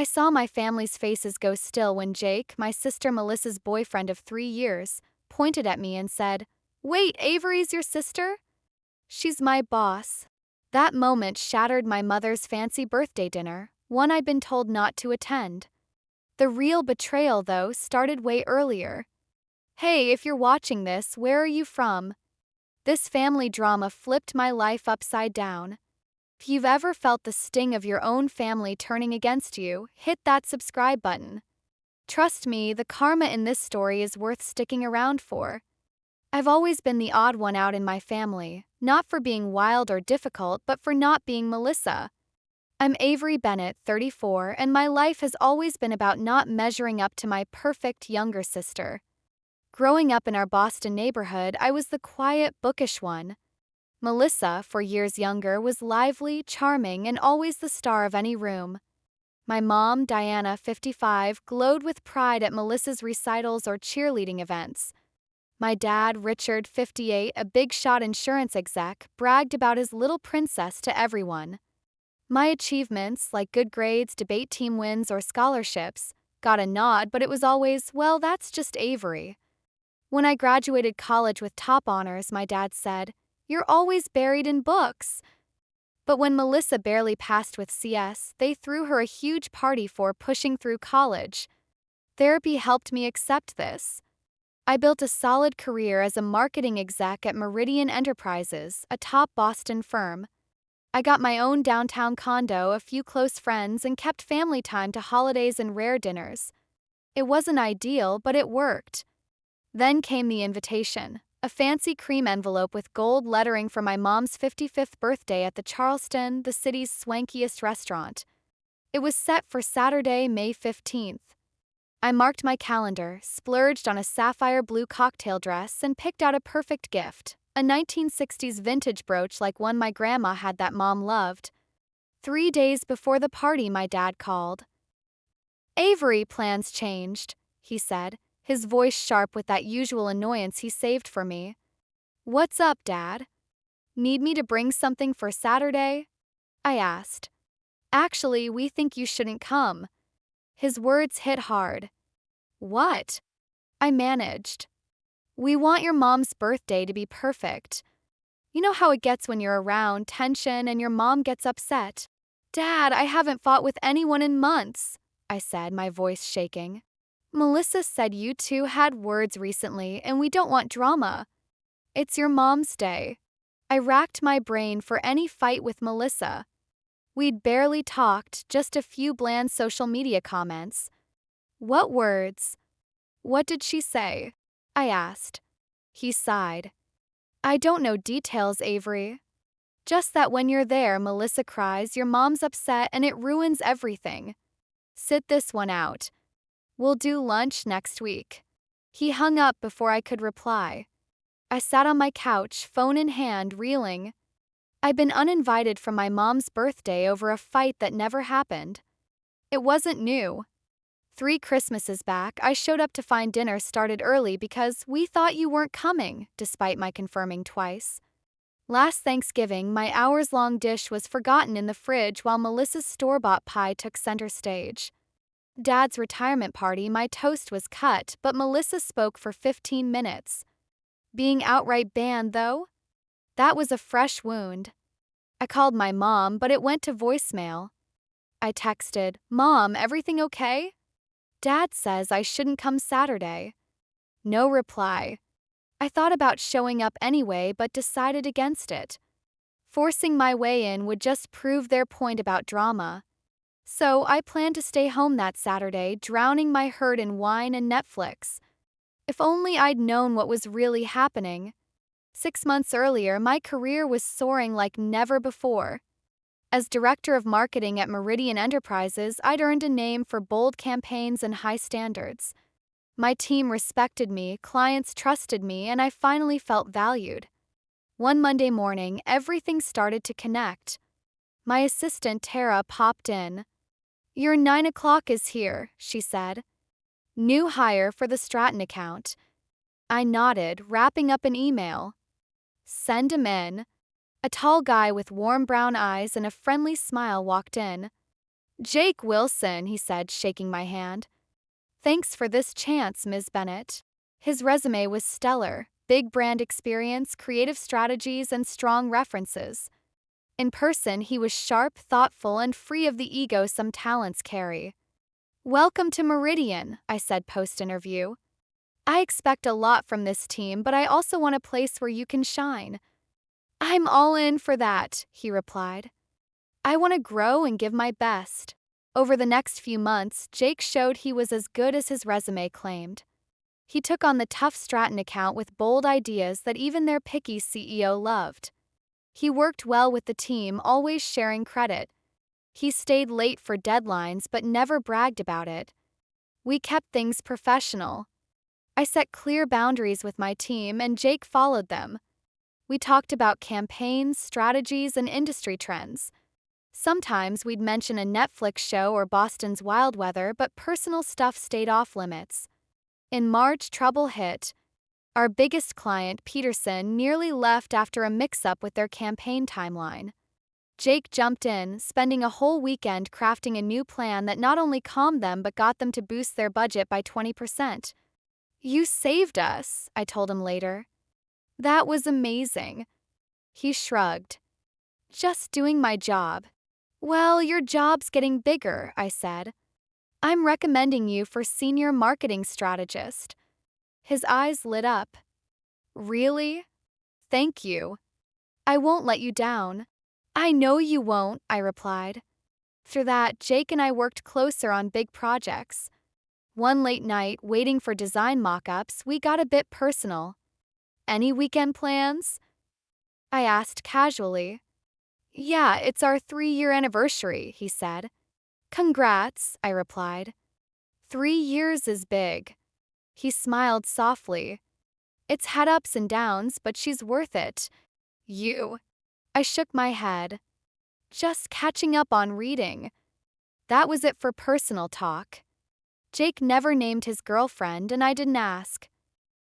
I saw my family's faces go still when Jake, my sister Melissa's boyfriend of 3 years, pointed at me and said, "Wait, Avery's your sister?" "She's my boss." That moment shattered my mother's fancy birthday dinner, one I'd been told not to attend. The real betrayal, though, started way earlier. Hey, if you're watching this, where are you from? This family drama flipped my life upside down. If you've ever felt the sting of your own family turning against you, hit that subscribe button. Trust me, the karma in this story is worth sticking around for. I've always been the odd one out in my family, not for being wild or difficult, but for not being Melissa. I'm Avery Bennett, 34, and my life has always been about not measuring up to my perfect younger sister. Growing up in our Boston neighborhood, I was the quiet, bookish one. Melissa, 4 years younger, was lively, charming, and always the star of any room. My mom, Diana, 55, glowed with pride at Melissa's recitals or cheerleading events. My dad, Richard, 58, a big-shot insurance exec, bragged about his little princess to everyone. My achievements, like good grades, debate team wins, or scholarships, got a nod, but it was always, well, that's just Avery. When I graduated college with top honors, my dad said, "You're always buried in books." But when Melissa barely passed with CS, they threw her a huge party for pushing through college. Therapy helped me accept this. I built a solid career as a marketing exec at Meridian Enterprises, a top Boston firm. I got my own downtown condo, a few close friends, and kept family time to holidays and rare dinners. It wasn't ideal, but it worked. Then came the invitation, a fancy cream envelope with gold lettering for my mom's 55th birthday at the Charleston, the city's swankiest restaurant. It was set for Saturday, May 15th. I marked my calendar, splurged on a sapphire blue cocktail dress, and picked out a perfect gift, a 1960s vintage brooch like one my grandma had that Mom loved. 3 days before the party, my dad called. "Avery, plans changed," he said, his voice sharp with that usual annoyance he saved for me. "What's up, Dad? Need me to bring something for Saturday?" I asked. "Actually, we think you shouldn't come." His words hit hard. "What?" I managed. "We want your mom's birthday to be perfect. You know how it gets when you're around, tension, and your mom gets upset." "Dad, I haven't fought with anyone in months," I said, my voice shaking. "Melissa said you two had words recently, and we don't want drama. It's your mom's day." I racked my brain for any fight with Melissa. We'd barely talked, just a few bland social media comments. "What words? What did she say?" I asked. He sighed. "I don't know details, Avery. Just that when you're there, Melissa cries, your mom's upset, and it ruins everything. Sit this one out. We'll do lunch next week." He hung up before I could reply. I sat on my couch, phone in hand, reeling. I'd been uninvited from my mom's birthday over a fight that never happened. It wasn't new. 3 Christmases back, I showed up to find dinner started early because we thought you weren't coming, despite my confirming twice. Last Thanksgiving, my hours-long dish was forgotten in the fridge while Melissa's store-bought pie took center stage. Dad's retirement party, my toast was cut, but Melissa spoke for 15 minutes. Being outright banned, though? That was a fresh wound. I called my mom, but it went to voicemail. I texted, "Mom, everything okay?" "Dad says I shouldn't come Saturday." No reply. I thought about showing up anyway, but decided against it. Forcing my way in would just prove their point about drama. So I planned to stay home that Saturday, drowning my hurt in wine and Netflix. If only I'd known what was really happening. 6 months earlier, my career was soaring like never before. As director of marketing at Meridian Enterprises, I'd earned a name for bold campaigns and high standards. My team respected me, clients trusted me, and I finally felt valued. One Monday morning, everything started to connect. My assistant, Tara, popped in. "Your 9 o'clock is here," she said. "New hire for the Stratton account." I nodded, wrapping up an email. "Send him in." A tall guy with warm brown eyes and a friendly smile walked in. Jake Wilson, he said, shaking my hand. Thanks for this chance, Ms. Bennett. His resume was stellar, big brand experience, creative strategies, and strong references. In person, he was sharp, thoughtful, and free of the ego some talents carry. Welcome to Meridian, I said post-interview. I expect a lot from this team, but I also want a place where you can shine. I'm all in for that, he replied. I want to grow and give my best. Over the next few months, Jake showed he was as good as his resume claimed. He took on the tough Stratton account with bold ideas that even their picky CEO loved. He worked well with the team, always sharing credit. He stayed late for deadlines but never bragged about it. We kept things professional. I set clear boundaries with my team, and Jake followed them. We talked about campaigns, strategies, and industry trends. Sometimes we'd mention a Netflix show or Boston's wild weather, but personal stuff stayed off limits. In March, trouble hit. Our biggest client, Peterson, nearly left after a mix-up with their campaign timeline. Jake jumped in, spending a whole weekend crafting a new plan that not only calmed them but got them to boost their budget by 20%. You saved us, I told him later. That was amazing. He shrugged. Just doing my job. Well, your job's getting bigger, I said. I'm recommending you for senior marketing strategist. His eyes lit up. Really? Thank you. I won't let you down. I know you won't, I replied. Through that, Jake and I worked closer on big projects. One late night, waiting for design mock-ups, we got a bit personal. Any weekend plans? I asked casually. Yeah, it's our 3-year anniversary, he said. Congrats, I replied. 3 years is big. He smiled softly. It's had ups and downs, but she's worth it. You. I shook my head. Just catching up on reading. That was it for personal talk. Jake never named his girlfriend, and I didn't ask.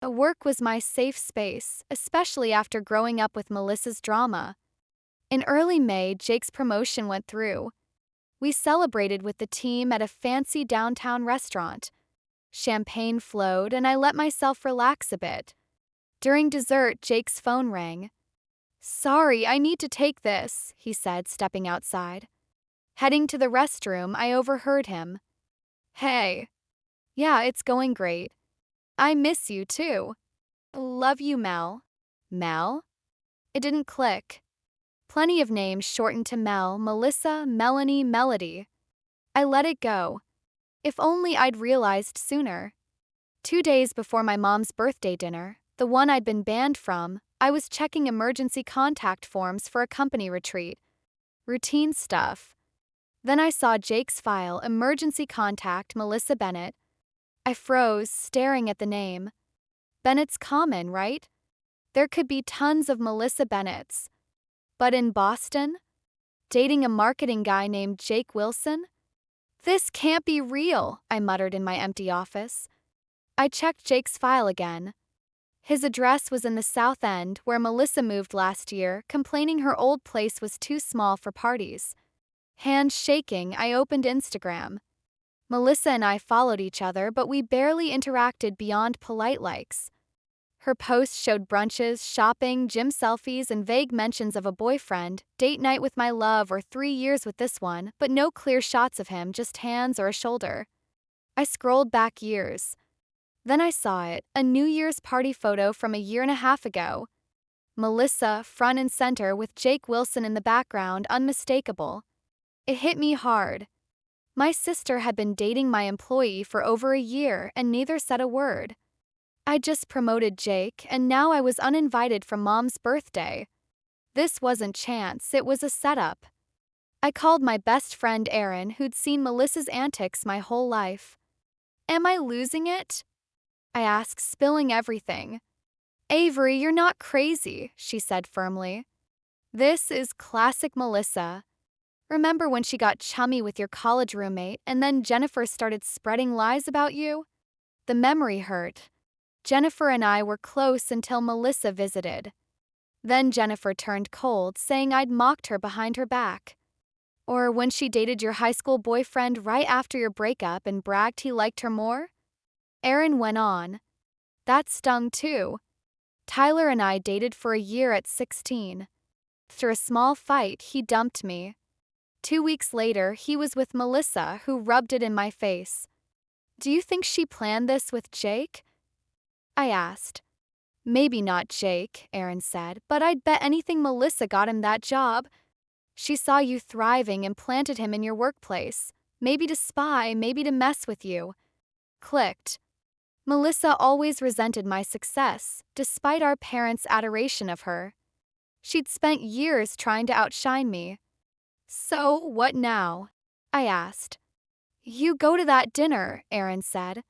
Work was my safe space, especially after growing up with Melissa's drama. In early May, Jake's promotion went through. We celebrated with the team at a fancy downtown restaurant. Champagne flowed, and I let myself relax a bit. During dessert, Jake's phone rang. Sorry, I need to take this, he said, stepping outside. Heading to the restroom, I overheard him. Hey. Yeah, it's going great. I miss you, too. Love you, Mel. Mel? It didn't click. Plenty of names shortened to Mel, Melissa, Melanie, Melody. I let it go. If only I'd realized sooner. 2 days before my mom's birthday dinner, the one I'd been banned from, I was checking emergency contact forms for a company retreat. Routine stuff. Then I saw Jake's file, emergency contact Melissa Bennett. I froze, staring at the name. Bennett's common, right? There could be tons of Melissa Bennetts. But in Boston? Dating a marketing guy named Jake Wilson? This can't be real, I muttered in my empty office. I checked Jake's file again. His address was in the South End, where Melissa moved last year, complaining her old place was too small for parties. Hands shaking, I opened Instagram. Melissa and I followed each other, but we barely interacted beyond polite likes. Her posts showed brunches, shopping, gym selfies, and vague mentions of a boyfriend, date night with my love, or 3 years with this one, but no clear shots of him, just hands or a shoulder. I scrolled back years. Then I saw it, a New Year's party photo from a 1.5 years ago. Melissa, front and center, with Jake Wilson in the background, unmistakable. It hit me hard. My sister had been dating my employee for over a year, and neither said a word. I just promoted Jake, and now I was uninvited from Mom's birthday. This wasn't chance, it was a setup. I called my best friend Erin, who'd seen Melissa's antics my whole life. Am I losing it? I asked, spilling everything. Avery, you're not crazy, she said firmly. This is classic Melissa. Remember when she got chummy with your college roommate and then Jennifer started spreading lies about you? The memory hurt. Jennifer and I were close until Melissa visited. Then Jennifer turned cold, saying I'd mocked her behind her back. Or when she dated your high school boyfriend right after your breakup and bragged he liked her more? Aaron went on. That stung too. Tyler and I dated for a year at 16. After a small fight, he dumped me. 2 weeks later, he was with Melissa, who rubbed it in my face. Do you think she planned this with Jake? I asked. Maybe not Jake, Aaron said, but I'd bet anything Melissa got him that job. She saw you thriving and planted him in your workplace. Maybe to spy, maybe to mess with you. Clicked. Melissa always resented my success, despite our parents' adoration of her. She'd spent years trying to outshine me. So, what now? I asked. You go to that dinner, Aaron said.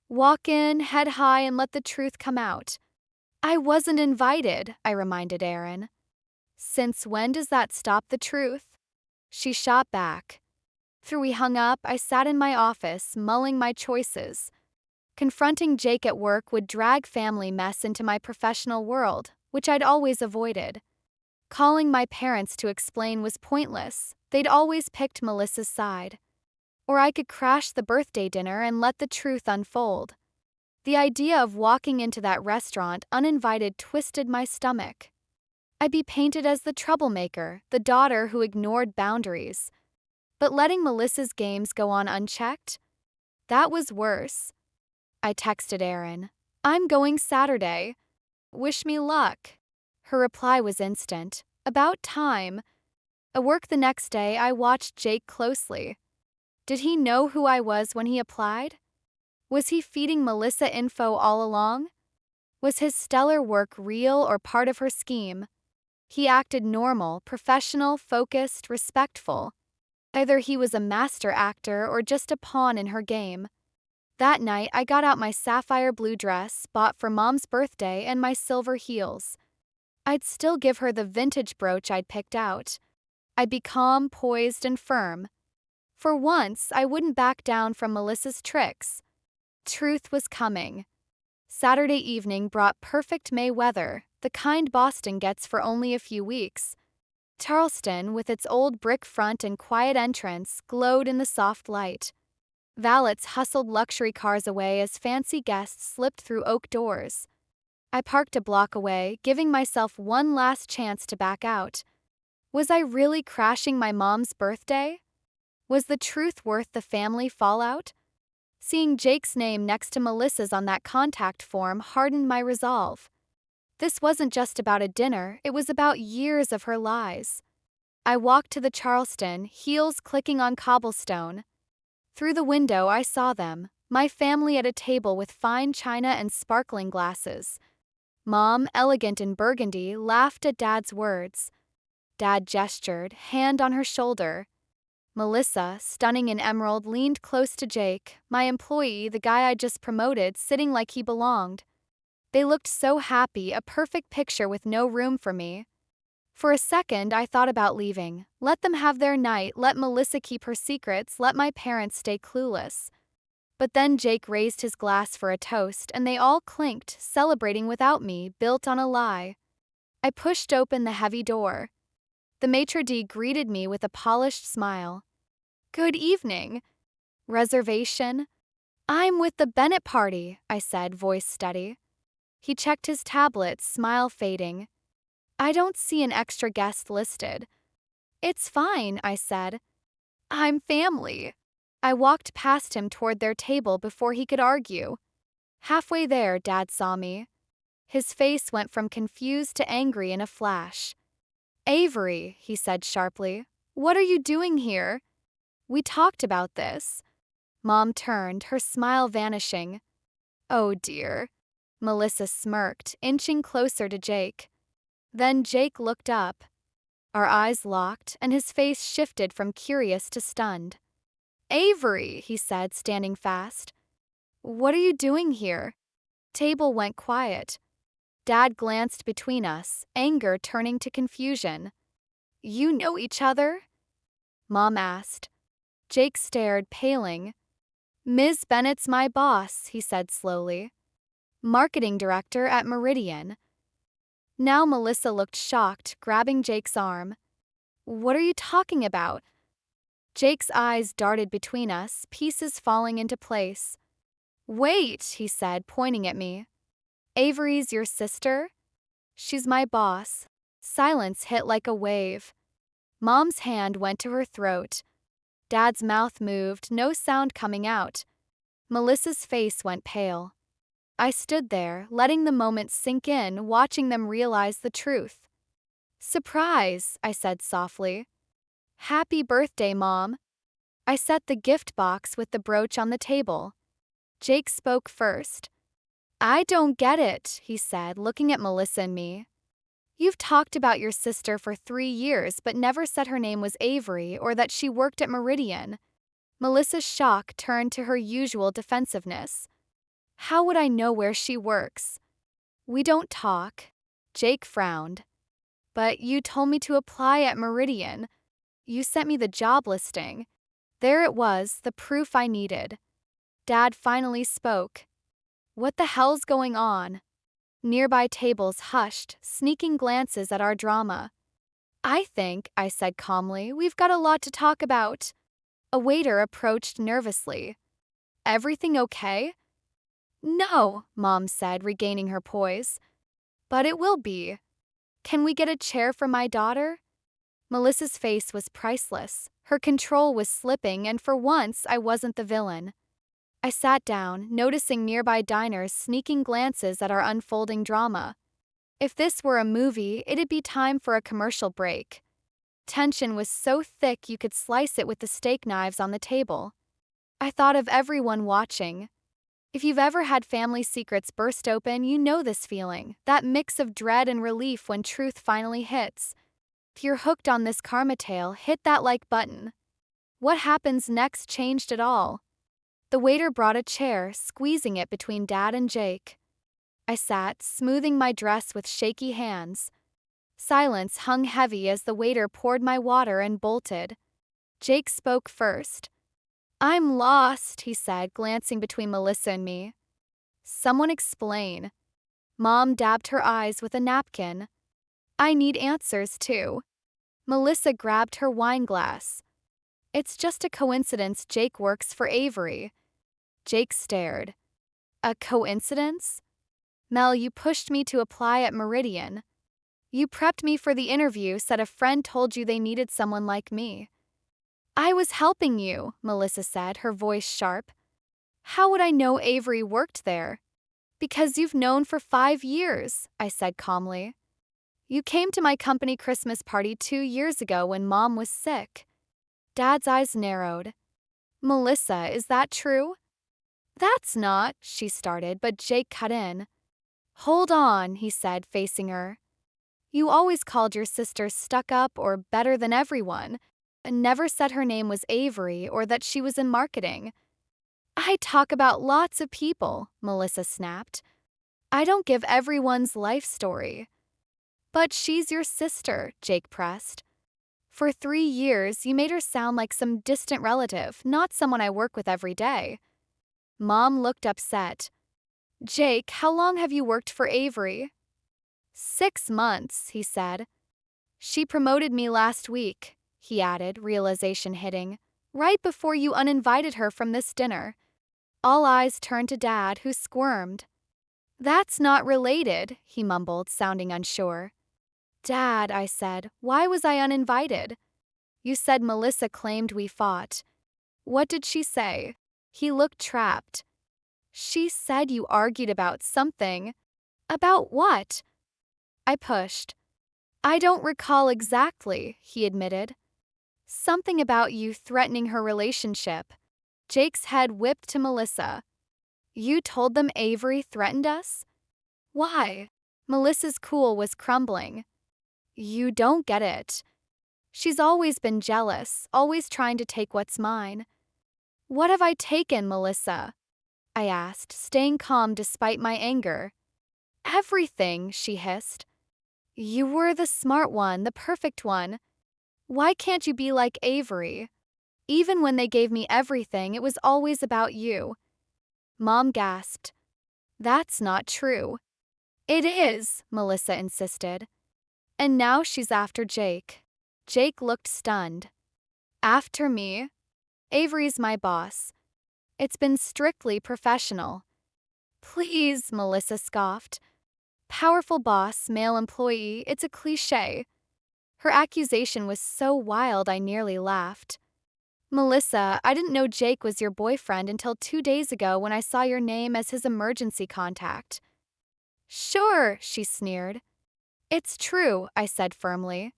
Walk in, head high, and let the truth come out. I wasn't invited, I reminded Aaron. Since when does that stop the truth? She shot back. After we hung up, I sat in my office, mulling my choices. Confronting Jake at work would drag family mess into my professional world, which I'd always avoided. Calling my parents to explain was pointless. They'd always picked Melissa's side. Or I could crash the birthday dinner and let the truth unfold. The idea of walking into that restaurant uninvited twisted my stomach. I'd be painted as the troublemaker, the daughter who ignored boundaries. But letting Melissa's games go on unchecked? That was worse. I texted Erin. I'm going Saturday. Wish me luck. Her reply was instant. About time. At work the next day, I watched Jake closely. Did he know who I was when he applied? Was he feeding Melissa info all along? Was his stellar work real or part of her scheme? He acted normal, professional, focused, respectful. Either he was a master actor or just a pawn in her game. That night, I got out my sapphire blue dress, bought for Mom's birthday, and my silver heels. I'd still give her the vintage brooch I'd picked out. I'd be calm, poised, and firm. For once, I wouldn't back down from Melissa's tricks. Truth was coming. Saturday evening brought perfect May weather, the kind Boston gets for only a few weeks. Charleston, with its old brick front and quiet entrance, glowed in the soft light. Valets hustled luxury cars away as fancy guests slipped through oak doors. I parked a block away, giving myself one last chance to back out. Was I really crashing my mom's birthday? Was the truth worth the family fallout? Seeing Jake's name next to Melissa's on that contact form hardened my resolve. This wasn't just about a dinner, it was about years of her lies. I walked to the Charleston, heels clicking on cobblestone. Through the window, I saw them, my family at a table with fine china and sparkling glasses. Mom, elegant in burgundy, laughed at Dad's words. Dad gestured, hand on her shoulder. Melissa, stunning in emerald, leaned close to Jake, my employee, the guy I just promoted, sitting like he belonged. They looked so happy, a perfect picture with no room for me. For a second, I thought about leaving. Let them have their night, let Melissa keep her secrets, let my parents stay clueless. But then Jake raised his glass for a toast, and they all clinked, celebrating without me, built on a lie. I pushed open the heavy door. The maitre d' greeted me with a polished smile. Good evening. Reservation? I'm with the Bennett party, I said, voice steady. He checked his tablet, smile fading. I don't see an extra guest listed. It's fine, I said. I'm family. I walked past him toward their table before he could argue. Halfway there, Dad saw me. His face went from confused to angry in a flash. Avery, he said sharply, what are you doing here? We talked about this. Mom turned, her smile vanishing. Oh dear. Melissa smirked, inching closer to Jake. Then Jake looked up. Our eyes locked, and his face shifted from curious to stunned. Avery, he said, standing fast. What are you doing here? Table went quiet. Dad glanced between us, anger turning to confusion. You know each other? Mom asked. Jake stared, paling. Ms. Bennett's my boss, he said slowly. Marketing director at Meridian. Now Melissa looked shocked, grabbing Jake's arm. What are you talking about? Jake's eyes darted between us, pieces falling into place. Wait, he said, pointing at me. Avery's your sister? She's my boss. Silence hit like a wave. Mom's hand went to her throat. Dad's mouth moved, no sound coming out. Melissa's face went pale. I stood there, letting the moment sink in, watching them realize the truth. Surprise, I said softly. Happy birthday, Mom. I set the gift box with the brooch on the table. Jake spoke first. I don't get it, he said, looking at Melissa and me. You've talked about your sister for 3 years but never said her name was Avery or that she worked at Meridian. Melissa's shock turned to her usual defensiveness. How would I know where she works? We don't talk. Jake frowned. But you told me to apply at Meridian. You sent me the job listing. There it was, the proof I needed. Dad finally spoke. What the hell's going on? Nearby tables hushed, sneaking glances at our drama. I said calmly, we've got a lot to talk about. A waiter approached nervously. Everything okay? No, Mom said, regaining her poise. But it will be. Can we get a chair for my daughter? Melissa's face was priceless. Her control was slipping, and for once I wasn't the villain. I sat down, noticing nearby diners sneaking glances at our unfolding drama. If this were a movie, it'd be time for a commercial break. Tension was so thick you could slice it with the steak knives on the table. I thought of everyone watching. If you've ever had family secrets burst open, you know this feeling, that mix of dread and relief when truth finally hits. If you're hooked on this karma tale, hit that like button. What happens next changed it all. The waiter brought a chair, squeezing it between Dad and Jake. I sat, smoothing my dress with shaky hands. Silence hung heavy as the waiter poured my water and bolted. Jake spoke first. I'm lost, he said, glancing between Melissa and me. Someone explain. Mom dabbed her eyes with a napkin. I need answers, too. Melissa grabbed her wine glass. It's just a coincidence Jake works for Avery. Jake stared. A coincidence? Mel, you pushed me to apply at Meridian. You prepped me for the interview, said a friend told you they needed someone like me. I was helping you, Melissa said, her voice sharp. How would I know Avery worked there? Because you've known for 5 years, I said calmly. You came to my company Christmas party 2 years ago when Mom was sick. Dad's eyes narrowed. Melissa, is that true? That's not, she started, but Jake cut in. Hold on, he said, facing her. You always called your sister stuck up or better than everyone, and never said her name was Avery or that she was in marketing. I talk about lots of people, Melissa snapped. I don't give everyone's life story. But she's your sister, Jake pressed. For 3 years, you made her sound like some distant relative, not someone I work with every day. Mom looked upset. Jake, how long have you worked for Avery? 6 months, he said. She promoted me last week, he added, realization hitting, right before you uninvited her from this dinner. All eyes turned to Dad, who squirmed. That's not related, he mumbled, sounding unsure. Dad, I said, why was I uninvited? You said Melissa claimed we fought. What did she say? He looked trapped. She said you argued about something. About what? I pushed. I don't recall exactly, he admitted. Something about you threatening her relationship. Jake's head whipped to Melissa. You told them Avery threatened us? Why? Melissa's cool was crumbling. You don't get it. She's always been jealous, always trying to take what's mine. What have I taken, Melissa? I asked, staying calm despite my anger. Everything, she hissed. You were the smart one, the perfect one. Why can't you be like Avery? Even when they gave me everything, it was always about you. Mom gasped. That's not true. It is, Melissa insisted. And now she's after Jake. Jake looked stunned. After me, Avery's my boss. It's been strictly professional. Please, Melissa scoffed. Powerful boss, male employee, it's a cliche. Her accusation was so wild I nearly laughed. Melissa, I didn't know Jake was your boyfriend until 2 days ago when I saw your name as his emergency contact. Sure, she sneered. It's true, I said firmly.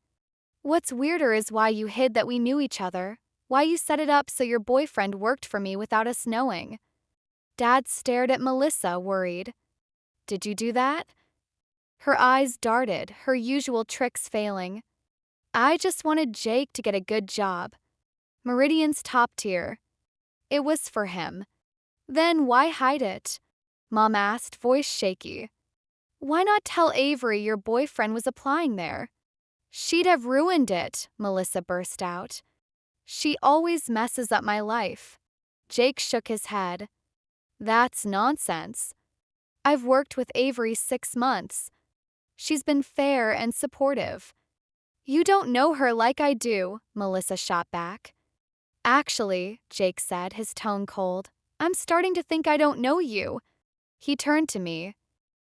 What's weirder is why you hid that we knew each other, why you set it up so your boyfriend worked for me without us knowing. Dad stared at Melissa, worried. Did you do that? Her eyes darted, her usual tricks failing. I just wanted Jake to get a good job. Meridian's top tier. It was for him. Then why hide it? Mom asked, voice shaky. Why not tell Avery your boyfriend was applying there? She'd have ruined it, Melissa burst out. She always messes up my life. Jake shook his head. That's nonsense. I've worked with Avery 6 months. She's been fair and supportive. You don't know her like I do, Melissa shot back. Actually, Jake said, his tone cold, I'm starting to think I don't know you. He turned to me.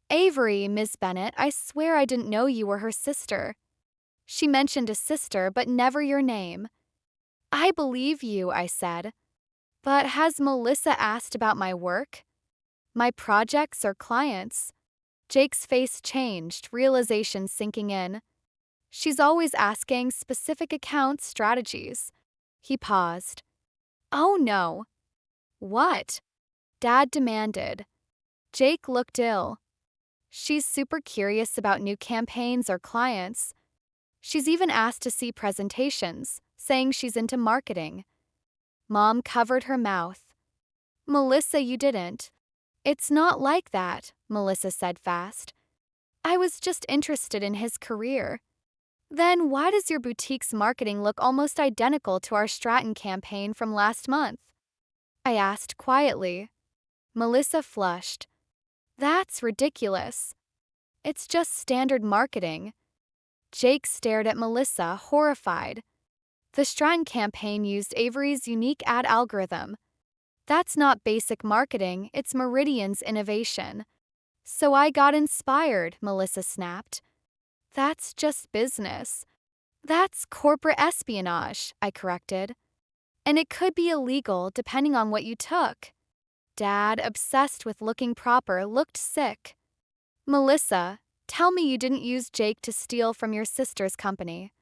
Avery, Miss Bennett, I swear I didn't know you were her sister. She mentioned a sister, but never your name. I believe you, I said. But has Melissa asked about my work? My projects or clients? Jake's face changed, realization sinking in. She's always asking specific account strategies. He paused. Oh no. What? Dad demanded. Jake looked ill. She's super curious about new campaigns or clients. She's even asked to see presentations, saying she's into marketing. Mom covered her mouth. Melissa, you didn't. It's not like that, Melissa said fast. I was just interested in his career. Then why does your boutique's marketing look almost identical to our Stratton campaign from last month? I asked quietly. Melissa flushed. That's ridiculous. It's just standard marketing. Jake stared at Melissa, horrified. The Stratton campaign used Avery's unique ad algorithm. That's not basic marketing, it's Meridian's innovation. So I got inspired, Melissa snapped. That's just business. That's corporate espionage, I corrected. And it could be illegal depending on what you took. Dad, obsessed with looking proper, looked sick. Melissa, tell me you didn't use Jake to steal from your sister's company.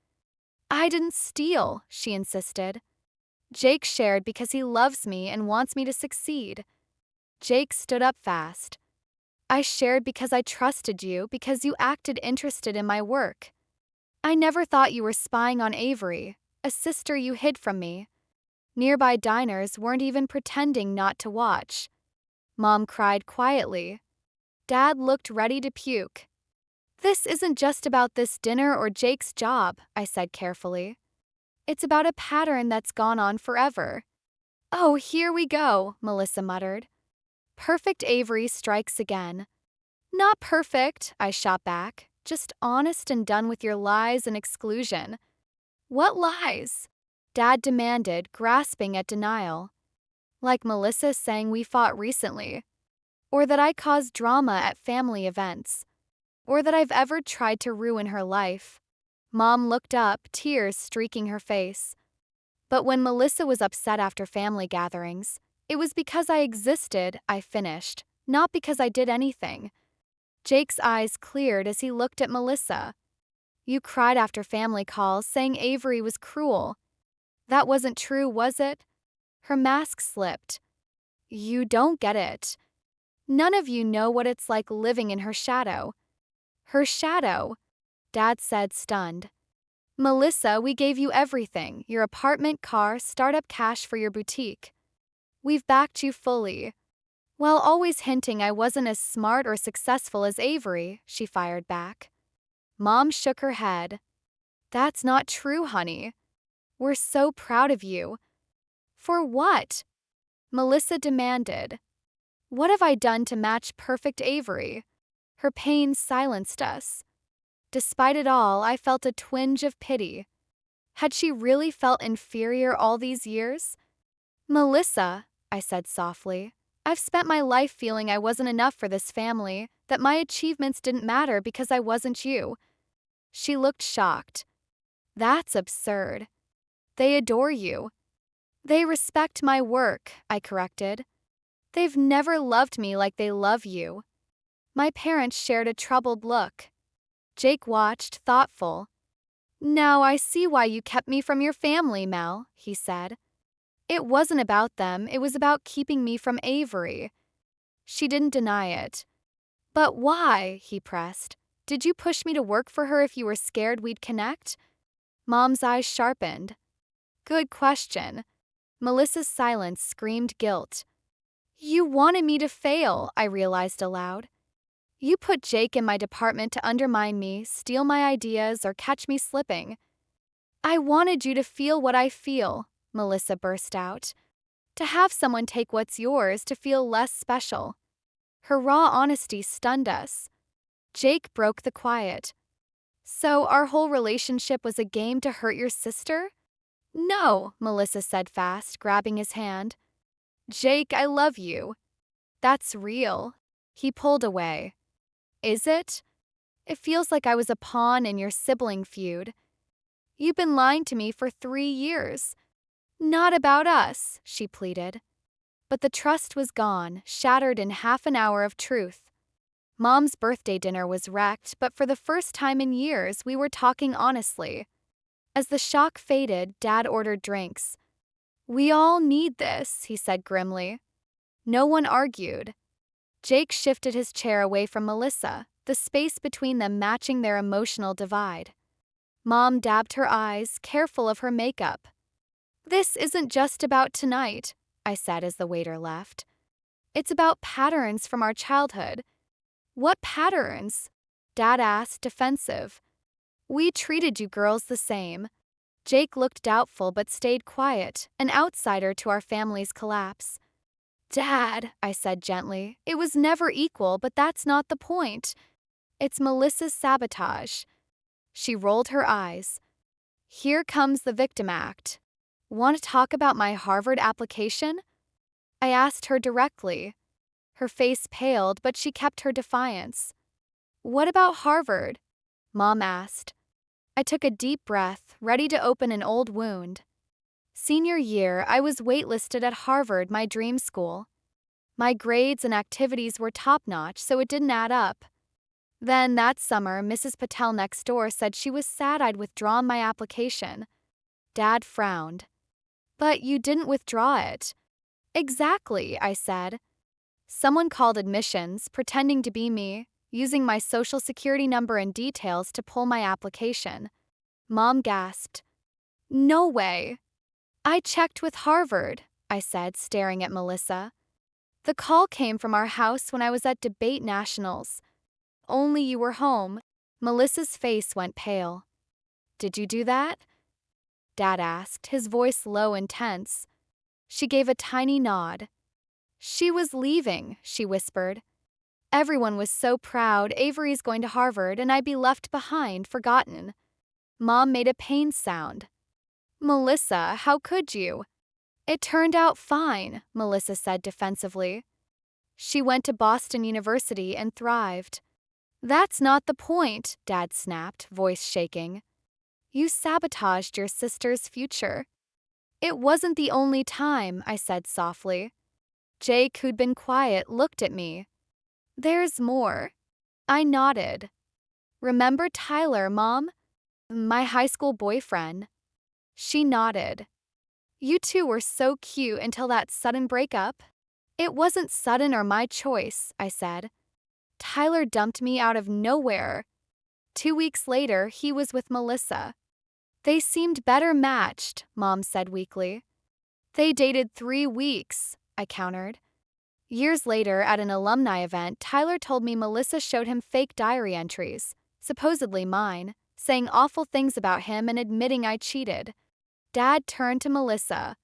I didn't steal, she insisted. Jake shared because he loves me and wants me to succeed. Jake stood up fast. I shared because I trusted you, because you acted interested in my work. I never thought you were spying on Avery, a sister you hid from me. Nearby diners weren't even pretending not to watch. Mom cried quietly. Dad looked ready to puke. This isn't just about this dinner or Jake's job, I said carefully. It's about a pattern that's gone on forever. Oh, here we go, Melissa muttered. Perfect Avery strikes again. Not perfect, I shot back. Just honest and done with your lies and exclusion. What lies? Dad demanded, grasping at denial. Like Melissa saying we fought recently. Or that I caused drama at family events. Or that I've ever tried to ruin her life. Mom looked up, tears streaking her face. But when Melissa was upset after family gatherings, it was because I existed, I finished, not because I did anything. Jake's eyes cleared as he looked at Melissa. You cried after family calls, saying Avery was cruel. That wasn't true, was it? Her mask slipped. You don't get it. None of you know what it's like living in her shadow. Her shadow, Dad said, stunned. Melissa, we gave you everything, your apartment, car, startup cash for your boutique. We've backed you fully. While always hinting I wasn't as smart or successful as Avery, she fired back. Mom shook her head. That's not true, honey. We're so proud of you. For what? Melissa demanded. What have I done to match perfect Avery? Her pain silenced us. Despite it all, I felt a twinge of pity. Had she really felt inferior all these years? Melissa, I said softly, I've spent my life feeling I wasn't enough for this family, that my achievements didn't matter because I wasn't you. She looked shocked. That's absurd. They adore you. They respect my work, I corrected. They've never loved me like they love you. My parents shared a troubled look. Jake watched, thoughtful. Now I see why you kept me from your family, Mel, he said. It wasn't about them, it was about keeping me from Avery. She didn't deny it. But why? He pressed. Did you push me to work for her if you were scared we'd connect? Mom's eyes sharpened. Good question. Melissa's silence screamed guilt. You wanted me to fail, I realized aloud. You put Jake in my department to undermine me, steal my ideas, or catch me slipping. I wanted you to feel what I feel, Melissa burst out. To have someone take what's yours to feel less special. Her raw honesty stunned us. Jake broke the quiet. So our whole relationship was a game to hurt your sister? No, Melissa said fast, grabbing his hand. Jake, I love you. That's real. He pulled away. Is it? It feels like I was a pawn in your sibling feud. You've been lying to me for 3 years. Not about us, she pleaded. But the trust was gone, shattered in half an hour of truth. Mom's birthday dinner was wrecked, but for the first time in years, we were talking honestly. As the shock faded, Dad ordered drinks. We all need this, he said grimly. No one argued. Jake shifted his chair away from Melissa, the space between them matching their emotional divide. Mom dabbed her eyes, careful of her makeup. This isn't just about tonight, I said as the waiter left. It's about patterns from our childhood. What patterns? Dad asked, defensive. We treated you girls the same. Jake looked doubtful but stayed quiet, an outsider to our family's collapse. Dad, I said gently, it was never equal, but that's not the point. It's Melissa's sabotage. She rolled her eyes. Here comes the victim act. Want to talk about my Harvard application? I asked her directly. Her face paled, but she kept her defiance. What about Harvard? Mom asked. I took a deep breath, ready to open an old wound. Senior year, I was waitlisted at Harvard, my dream school. My grades and activities were top-notch, so it didn't add up. Then that summer, Mrs. Patel next door said she was sad I'd withdrawn my application. Dad frowned. But you didn't withdraw it. Exactly, I said. Someone called admissions, pretending to be me, using my social security number and details to pull my application. Mom gasped. No way. I checked with Harvard, I said, staring at Melissa. The call came from our house when I was at debate nationals. Only you were home. Melissa's face went pale. Did you do that? Dad asked, his voice low and tense. She gave a tiny nod. She was leaving, she whispered. Everyone was so proud Avery's going to Harvard and I'd be left behind, forgotten. Mom made a pained sound. Melissa, how could you? It turned out fine, Melissa said defensively. She went to Boston University and thrived. That's not the point, Dad snapped, voice shaking. You sabotaged your sister's future. It wasn't the only time, I said softly. Jake, who'd been quiet, looked at me. There's more. I nodded. Remember Tyler, Mom? My high school boyfriend. She nodded. You two were so cute until that sudden breakup. It wasn't sudden or my choice, I said. Tyler dumped me out of nowhere. 2 weeks later, he was with Melissa. They seemed better matched, Mom said weakly. They dated 3 weeks, I countered. Years later, at an alumni event, Tyler told me Melissa showed him fake diary entries, supposedly mine, saying awful things about him and admitting I cheated. Dad turned to Melissa.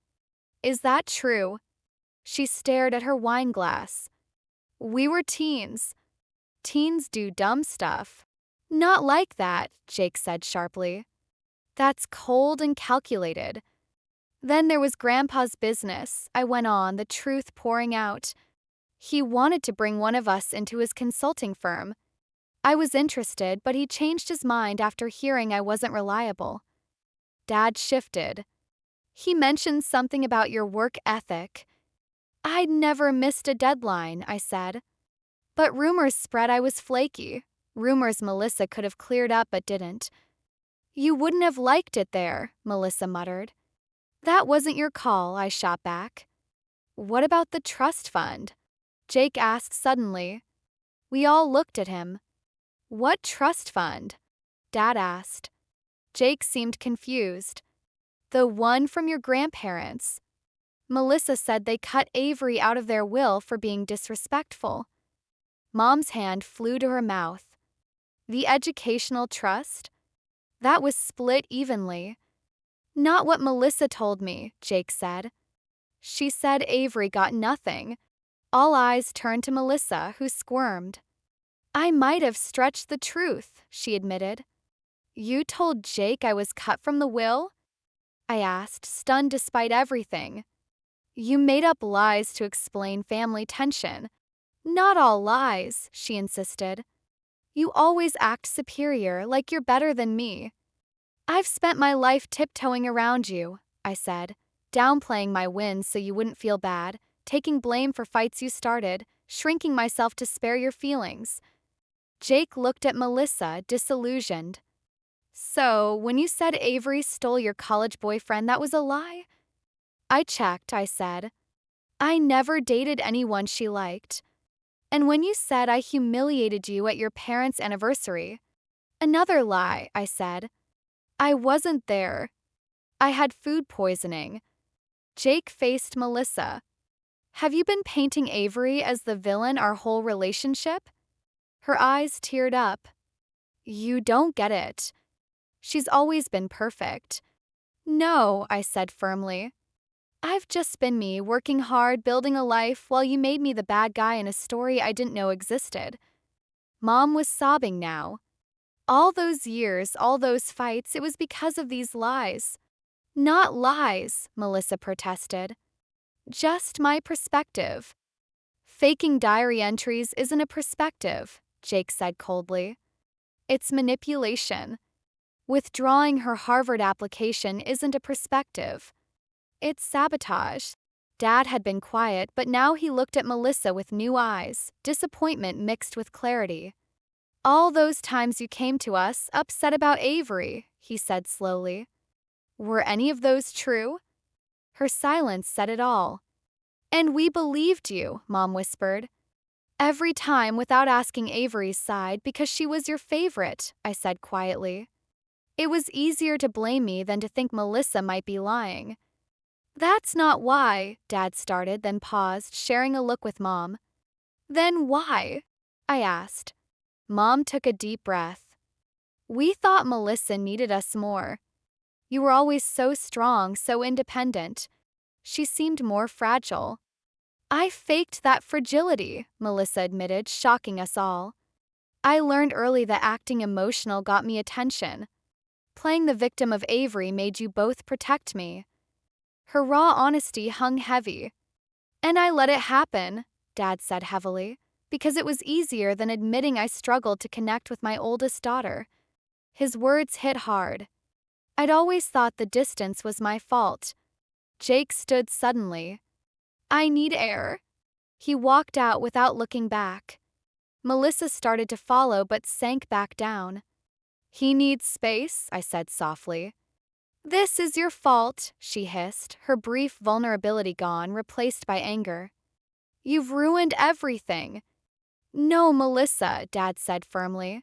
Is that true? She stared at her wine glass. We were teens. Teens do dumb stuff. Not like that, Jake said sharply. That's cold and calculated. Then there was Grandpa's business, I went on, the truth pouring out. He wanted to bring one of us into his consulting firm. I was interested, but he changed his mind after hearing I wasn't reliable. Dad shifted. He mentioned something about your work ethic. I'd never missed a deadline, I said. But rumors spread I was flaky. Rumors Melissa could have cleared up but didn't. You wouldn't have liked it there, Melissa muttered. That wasn't your call, I shot back. What about the trust fund? Jake asked suddenly. We all looked at him. What trust fund? Dad asked. Jake seemed confused. The one from your grandparents. Melissa said they cut Avery out of their will for being disrespectful. Mom's hand flew to her mouth. The educational trust? That was split evenly. Not what Melissa told me, Jake said. She said Avery got nothing. All eyes turned to Melissa, who squirmed. I might have stretched the truth, she admitted. You told Jake I was cut from the will? I asked, stunned despite everything. You made up lies to explain family tension. Not all lies, she insisted. You always act superior, like you're better than me. I've spent my life tiptoeing around you, I said, downplaying my wins so you wouldn't feel bad, taking blame for fights you started, shrinking myself to spare your feelings. Jake looked at Melissa, disillusioned. So, when you said Avery stole your college boyfriend, that was a lie? I checked, I said. I never dated anyone she liked. And when you said I humiliated you at your parents' anniversary, another lie, I said. I wasn't there. I had food poisoning. Jake faced Melissa. Have you been painting Avery as the villain our whole relationship? Her eyes teared up. You don't get it. She's always been perfect. No, I said firmly. I've just been me, working hard, building a life, while you made me the bad guy in a story I didn't know existed. Mom was sobbing now. All those years, all those fights, it was because of these lies. Not lies, Melissa protested. Just my perspective. Faking diary entries isn't a perspective, Jake said coldly. It's manipulation. Withdrawing her Harvard application isn't a perspective. It's sabotage. Dad had been quiet, but now he looked at Melissa with new eyes, disappointment mixed with clarity. All those times you came to us, upset about Avery, he said slowly. Were any of those true? Her silence said it all. And we believed you, Mom whispered. Every time without asking Avery's side because she was your favorite, I said quietly. It was easier to blame me than to think Melissa might be lying. That's not why, Dad started, then paused, sharing a look with Mom. Then why? I asked. Mom took a deep breath. We thought Melissa needed us more. You were always so strong, so independent. She seemed more fragile. I faked that fragility, Melissa admitted, shocking us all. I learned early that acting emotional got me attention. Playing the victim of Avery made you both protect me. Her raw honesty hung heavy. And I let it happen, Dad said heavily, because it was easier than admitting I struggled to connect with my oldest daughter. His words hit hard. I'd always thought the distance was my fault. Jake stood suddenly. I need air. He walked out without looking back. Melissa started to follow but sank back down. He needs space, I said softly. This is your fault, she hissed, her brief vulnerability gone, replaced by anger. You've ruined everything. No, Melissa, Dad said firmly.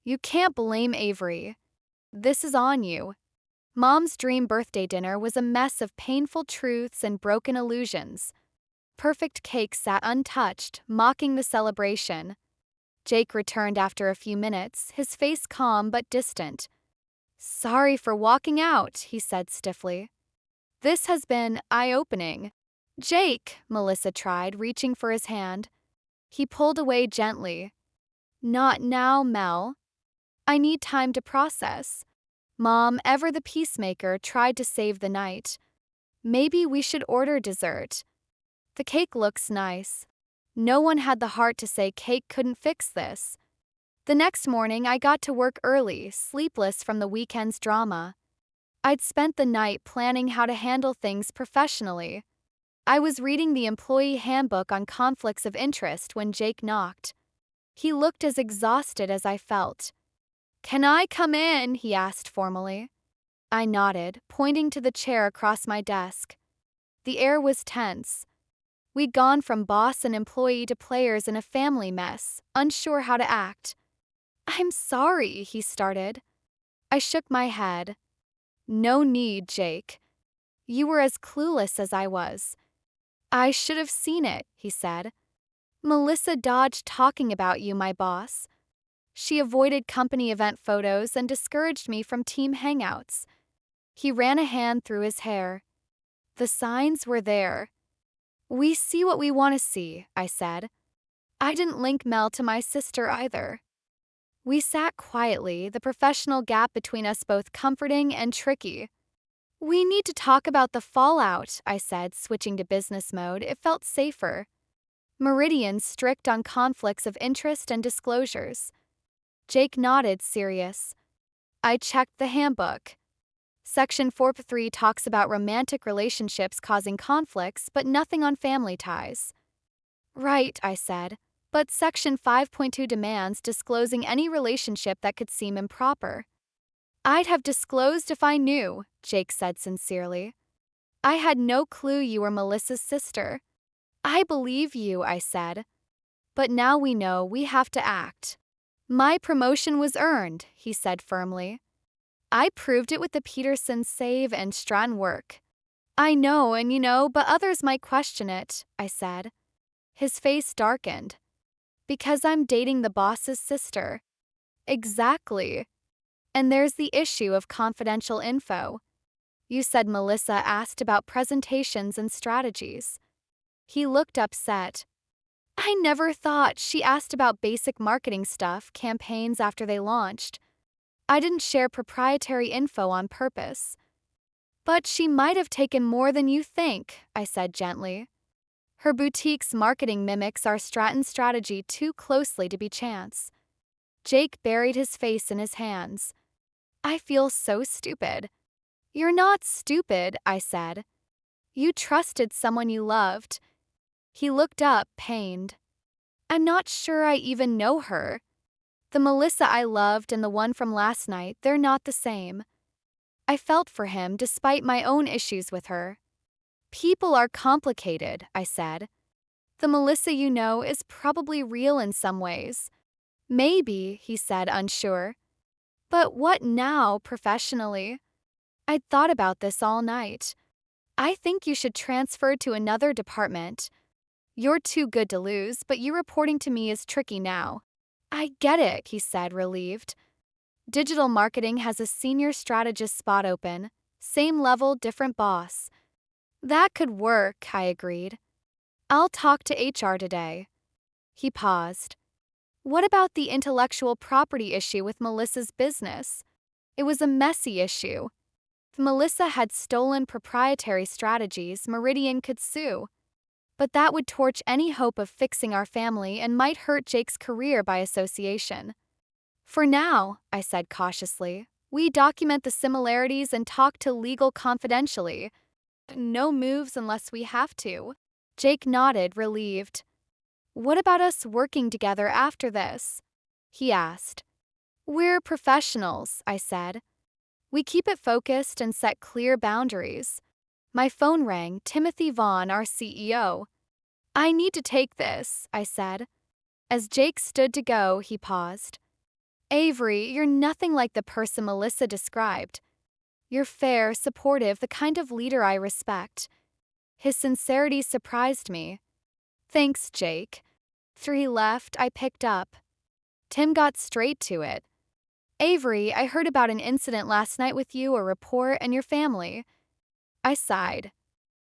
You can't blame Avery. This is on you. Mom's dream birthday dinner was a mess of painful truths and broken illusions. Perfect cake sat untouched, mocking the celebration. Jake returned after a few minutes, his face calm but distant. Sorry for walking out, he said stiffly. This has been eye-opening. Jake, Melissa tried, reaching for his hand. He pulled away gently. Not now, Mel. I need time to process. Mom, ever the peacemaker, tried to save the night. Maybe we should order dessert. The cake looks nice. No one had the heart to say cake couldn't fix this. The next morning, I got to work early, sleepless from the weekend's drama. I'd spent the night planning how to handle things professionally. I was reading the employee handbook on conflicts of interest when Jake knocked. He looked as exhausted as I felt. "Can I come in?" he asked formally. I nodded, pointing to the chair across my desk. The air was tense. We'd gone from boss and employee to players in a family mess, unsure how to act. "I'm sorry," he started. I shook my head. "No need, Jake. You were as clueless as I was." "I should have seen it," he said. "Melissa dodged talking about you, my boss. She avoided company event photos and discouraged me from team hangouts." He ran a hand through his hair. "The signs were there." "We see what we want to see," I said. "I didn't link Mel to my sister either." We sat quietly, the professional gap between us both comforting and tricky. "We need to talk about the fallout," I said, switching to business mode. It felt safer. Meridian's strict on conflicts of interest and disclosures. Jake nodded, serious. I checked the handbook. Section 4.3 talks about romantic relationships causing conflicts, but nothing on family ties. "Right," I said, "but Section 5.2 demands disclosing any relationship that could seem improper." "I'd have disclosed if I knew," Jake said sincerely. "I had no clue you were Melissa's sister." "I believe you," I said. "But now we know, we have to act." "My promotion was earned," he said firmly. "I proved it with the Peterson save and Stratton work." "I know, and but others might question it," I said. His face darkened. "Because I'm dating the boss's sister." "Exactly. And there's the issue of confidential info. You said Melissa asked about presentations and strategies." He looked upset. "I never thought. She asked about basic marketing stuff, campaigns after they launched. I didn't share proprietary info on purpose." "But she might have taken more than you think," I said gently. "Her boutique's marketing mimics our Stratton strategy too closely to be chance." Jake buried his face in his hands. "I feel so stupid." "You're not stupid," I said. "You trusted someone you loved." He looked up, pained. "I'm not sure I even know her. The Melissa I loved and the one from last night, they're not the same." I felt for him despite my own issues with her. "People are complicated," I said. "The Melissa you know is probably real in some ways." "Maybe," he said, unsure. "But what now, professionally?" I'd thought about this all night. "I think you should transfer to another department. You're too good to lose, but you reporting to me is tricky now." "I get it," he said, relieved. "Digital marketing has a senior strategist spot open. Same level, different boss." "That could work," I agreed. "I'll talk to HR today." He paused. "What about the intellectual property issue with Melissa's business?" It was a messy issue. If Melissa had stolen proprietary strategies, Meridian could sue. But that would torch any hope of fixing our family and might hurt Jake's career by association. "For now," I said cautiously, "we document the similarities and talk to legal confidentially. No moves unless we have to." Jake nodded, relieved. "What about us working together after this?" he asked. "We're professionals," I said. "We keep it focused and set clear boundaries." My phone rang, Timothy Vaughn, our CEO. "I need to take this," I said. As Jake stood to go, he paused. "Avery, you're nothing like the person Melissa described. You're fair, supportive, the kind of leader I respect." His sincerity surprised me. "Thanks, Jake." After he left, I picked up. Tim got straight to it. "Avery, I heard about an incident last night with you, a report, and your family." I sighed.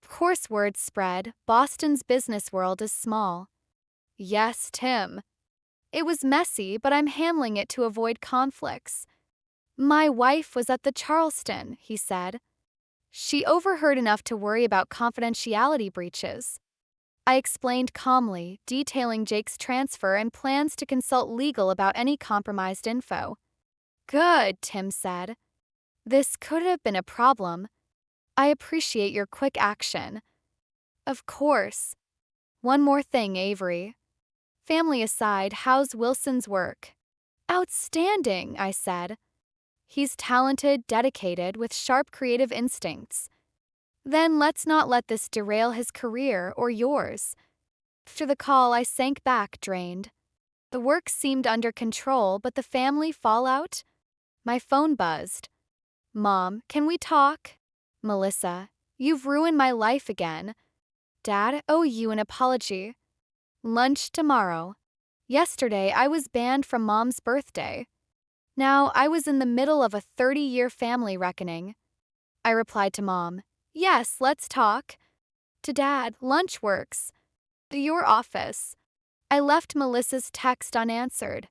Of course word spread. Boston's business world is small. "Yes, Tim. It was messy, but I'm handling it to avoid conflicts." My wife was at the Charleston, he said. She overheard enough to worry about confidentiality breaches. I explained calmly, detailing Jake's transfer and plans to consult legal about any compromised info. Good, Tim said. This could have been a problem. I appreciate your quick action. Of course. One more thing, Avery. Family aside, how's Wilson's work? Outstanding, I said. He's talented, dedicated, with sharp creative instincts. Then let's not let this derail his career or yours. After the call, I sank back, drained. The work seemed under control, but the family fallout? My phone buzzed. Mom, can we talk? Melissa, you've ruined my life again. Dad, owe you an apology. Lunch tomorrow. Yesterday, I was banned from Mom's birthday. Now, I was in the middle of a 30-year family reckoning. I replied to Mom, yes, let's talk. To Dad, lunch works. Your office. I left Melissa's text unanswered.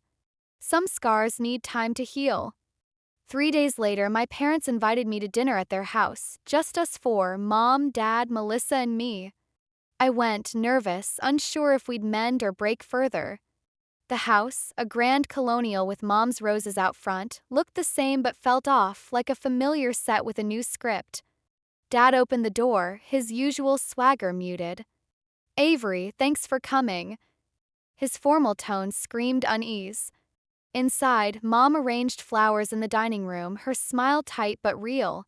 Some scars need time to heal. 3 days later, my parents invited me to dinner at their house, just us four, Mom, Dad, Melissa, and me. I went, nervous, unsure if we'd mend or break further. The house, a grand colonial with Mom's roses out front, looked the same but felt off, like a familiar set with a new script. Dad opened the door, his usual swagger muted. Avery, thanks for coming. His formal tone screamed unease. Inside, Mom arranged flowers in the dining room, her smile tight but real.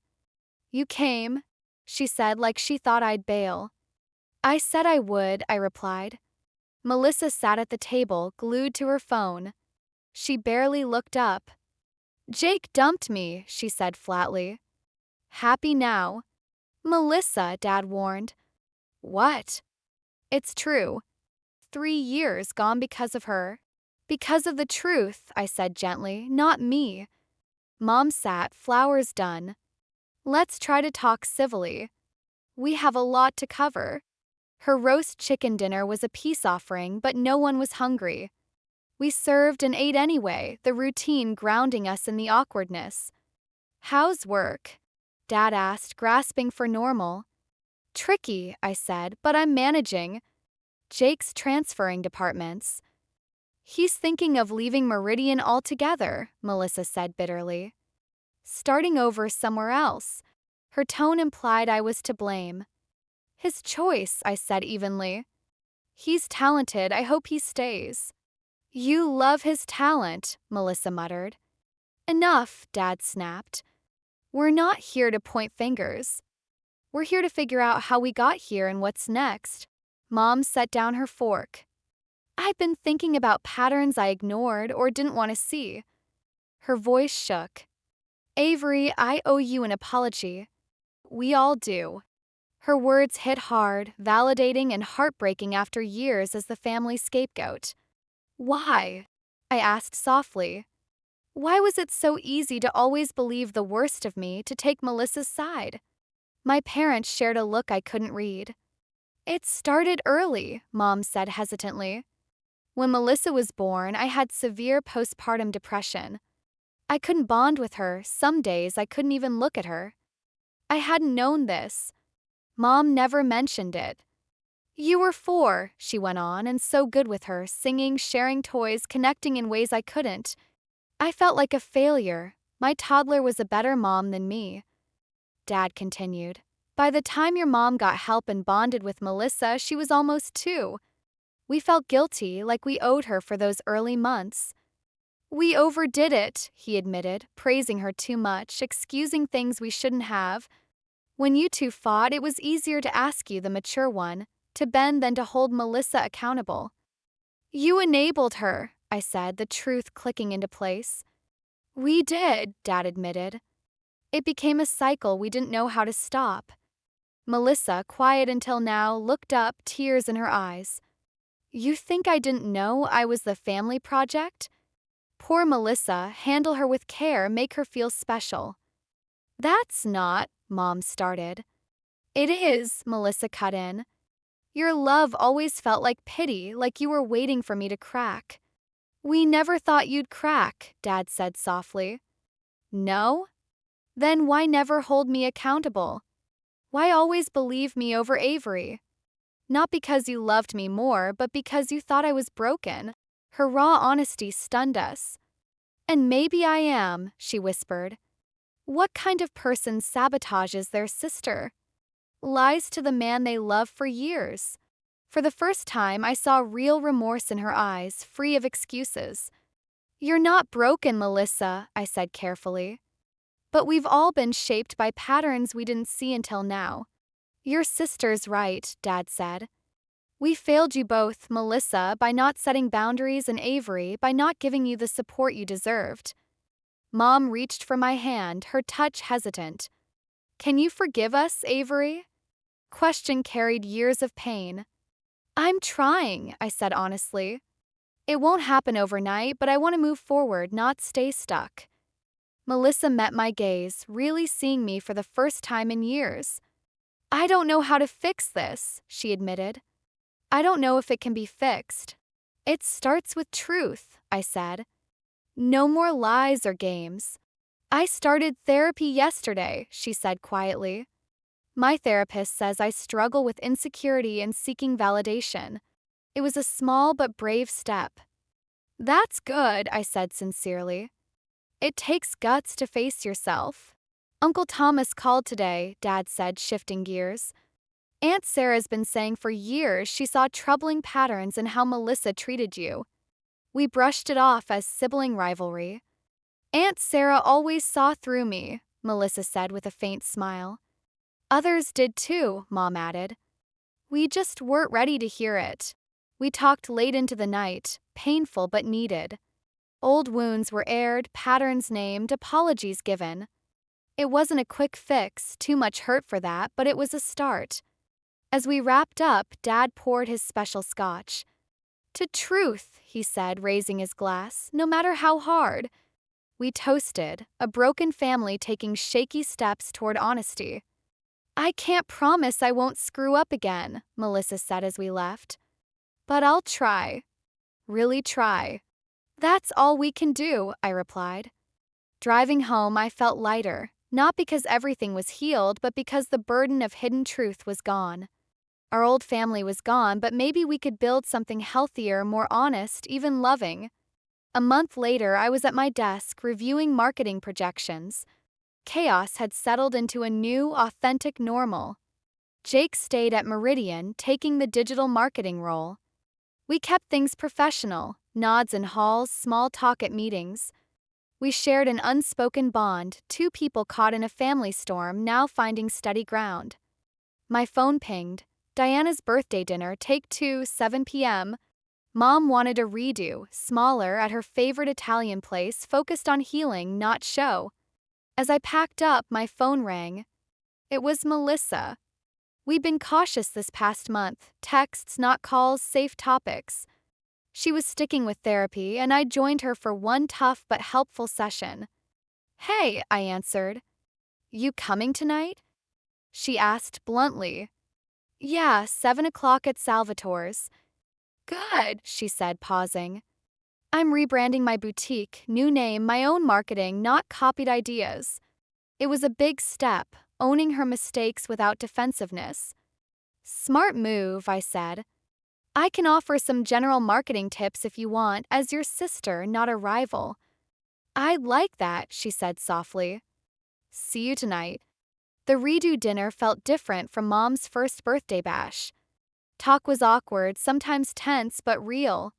You came, she said like she thought I'd bail. I said I would, I replied. Melissa sat at the table, glued to her phone. She barely looked up. Jake dumped me, she said flatly. Happy now? Melissa, Dad warned. What? It's true. 3 years gone because of her. Because of the truth, I said gently, not me. Mom sat, flowers done. Let's try to talk civilly. We have a lot to cover. Her roast chicken dinner was a peace offering, but no one was hungry. We served and ate anyway, the routine grounding us in the awkwardness. How's work? Dad asked, grasping for normal. Tricky, I said, but I'm managing. Jake's transferring departments. He's thinking of leaving Meridian altogether, Melissa said bitterly. Starting over somewhere else. Her tone implied I was to blame. His choice, I said evenly. He's talented, I hope he stays. You love his talent, Melissa muttered. Enough, Dad snapped. We're not here to point fingers. We're here to figure out how we got here and what's next. Mom set down her fork. I've been thinking about patterns I ignored or didn't want to see. Her voice shook. Avery, I owe you an apology. We all do. Her words hit hard, validating and heartbreaking after years as the family scapegoat. Why? I asked softly. Why was it so easy to always believe the worst of me, to take Melissa's side? My parents shared a look I couldn't read. It started early, Mom said hesitantly. When Melissa was born, I had severe postpartum depression. I couldn't bond with her, some days I couldn't even look at her. I hadn't known this. Mom never mentioned it. You were 4, she went on, and so good with her, singing, sharing toys, connecting in ways I couldn't. I felt like a failure. My toddler was a better mom than me. Dad continued. By the time your mom got help and bonded with Melissa, she was almost 2. We felt guilty, like we owed her for those early months. We overdid it, he admitted, praising her too much, excusing things we shouldn't have. When you two fought, it was easier to ask you, the mature one, to bend than to hold Melissa accountable. You enabled her, I said, the truth clicking into place. We did, Dad admitted. It became a cycle we didn't know how to stop. Melissa, quiet until now, looked up, tears in her eyes. You think I didn't know I was the family project? Poor Melissa, handle her with care, make her feel special. That's not, Mom started. It is, Melissa cut in. Your love always felt like pity, like you were waiting for me to crack. We never thought you'd crack, Dad said softly. No? Then why never hold me accountable? Why always believe me over Avery? Not because you loved me more, but because you thought I was broken. Her raw honesty stunned us. And maybe I am, she whispered. What kind of person sabotages their sister? Lies to the man they love for years. For the first time, I saw real remorse in her eyes, free of excuses. You're not broken, Melissa, I said carefully. But we've all been shaped by patterns we didn't see until now. Your sister's right, Dad said. We failed you both, Melissa, by not setting boundaries, and Avery by not giving you the support you deserved. Mom reached for my hand, her touch hesitant. Can you forgive us, Avery? Question carried years of pain. I'm trying, I said honestly. It won't happen overnight, but I want to move forward, not stay stuck. Melissa met my gaze, really seeing me for the first time in years. I don't know how to fix this, she admitted. I don't know if it can be fixed. It starts with truth, I said. No more lies or games. I started therapy yesterday, she said quietly. My therapist says I struggle with insecurity and seeking validation. It was a small but brave step. That's good, I said sincerely. It takes guts to face yourself. Uncle Thomas called today, Dad said, shifting gears. Aunt Sarah's been saying for years she saw troubling patterns in how Melissa treated you. We brushed it off as sibling rivalry. Aunt Sarah always saw through me, Melissa said with a faint smile. Others did too, Mom added. We just weren't ready to hear it. We talked late into the night, painful but needed. Old wounds were aired, patterns named, apologies given. It wasn't a quick fix, too much hurt for that, but it was a start. As we wrapped up, Dad poured his special scotch. To truth, he said, raising his glass, no matter how hard. We toasted, a broken family taking shaky steps toward honesty. I can't promise I won't screw up again, Melissa said as we left. But I'll try. Really try. That's all we can do, I replied. Driving home, I felt lighter, not because everything was healed, but because the burden of hidden truth was gone. Our old family was gone, but maybe we could build something healthier, more honest, even loving. A month later, I was at my desk reviewing marketing projections. Chaos had settled into a new, authentic normal. Jake stayed at Meridian, taking the digital marketing role. We kept things professional, nods in halls, small talk at meetings. We shared an unspoken bond, two people caught in a family storm now finding steady ground. My phone pinged. Diana's birthday dinner, take 2, 7 p.m. Mom wanted a redo, smaller, at her favorite Italian place, focused on healing, not show. As I packed up, my phone rang. It was Melissa. We'd been cautious this past month, texts, not calls, safe topics. She was sticking with therapy, and I joined her for one tough but helpful session. Hey, I answered. You coming tonight? She asked bluntly. Yeah, 7 o'clock at Salvatore's. Good, she said, pausing. I'm rebranding my boutique, new name, my own marketing, not copied ideas. It was a big step, owning her mistakes without defensiveness. Smart move, I said. I can offer some general marketing tips if you want, as your sister, not a rival. I'd like that, she said softly. See you tonight. The redo dinner felt different from Mom's first birthday bash. Talk was awkward, sometimes tense, but real.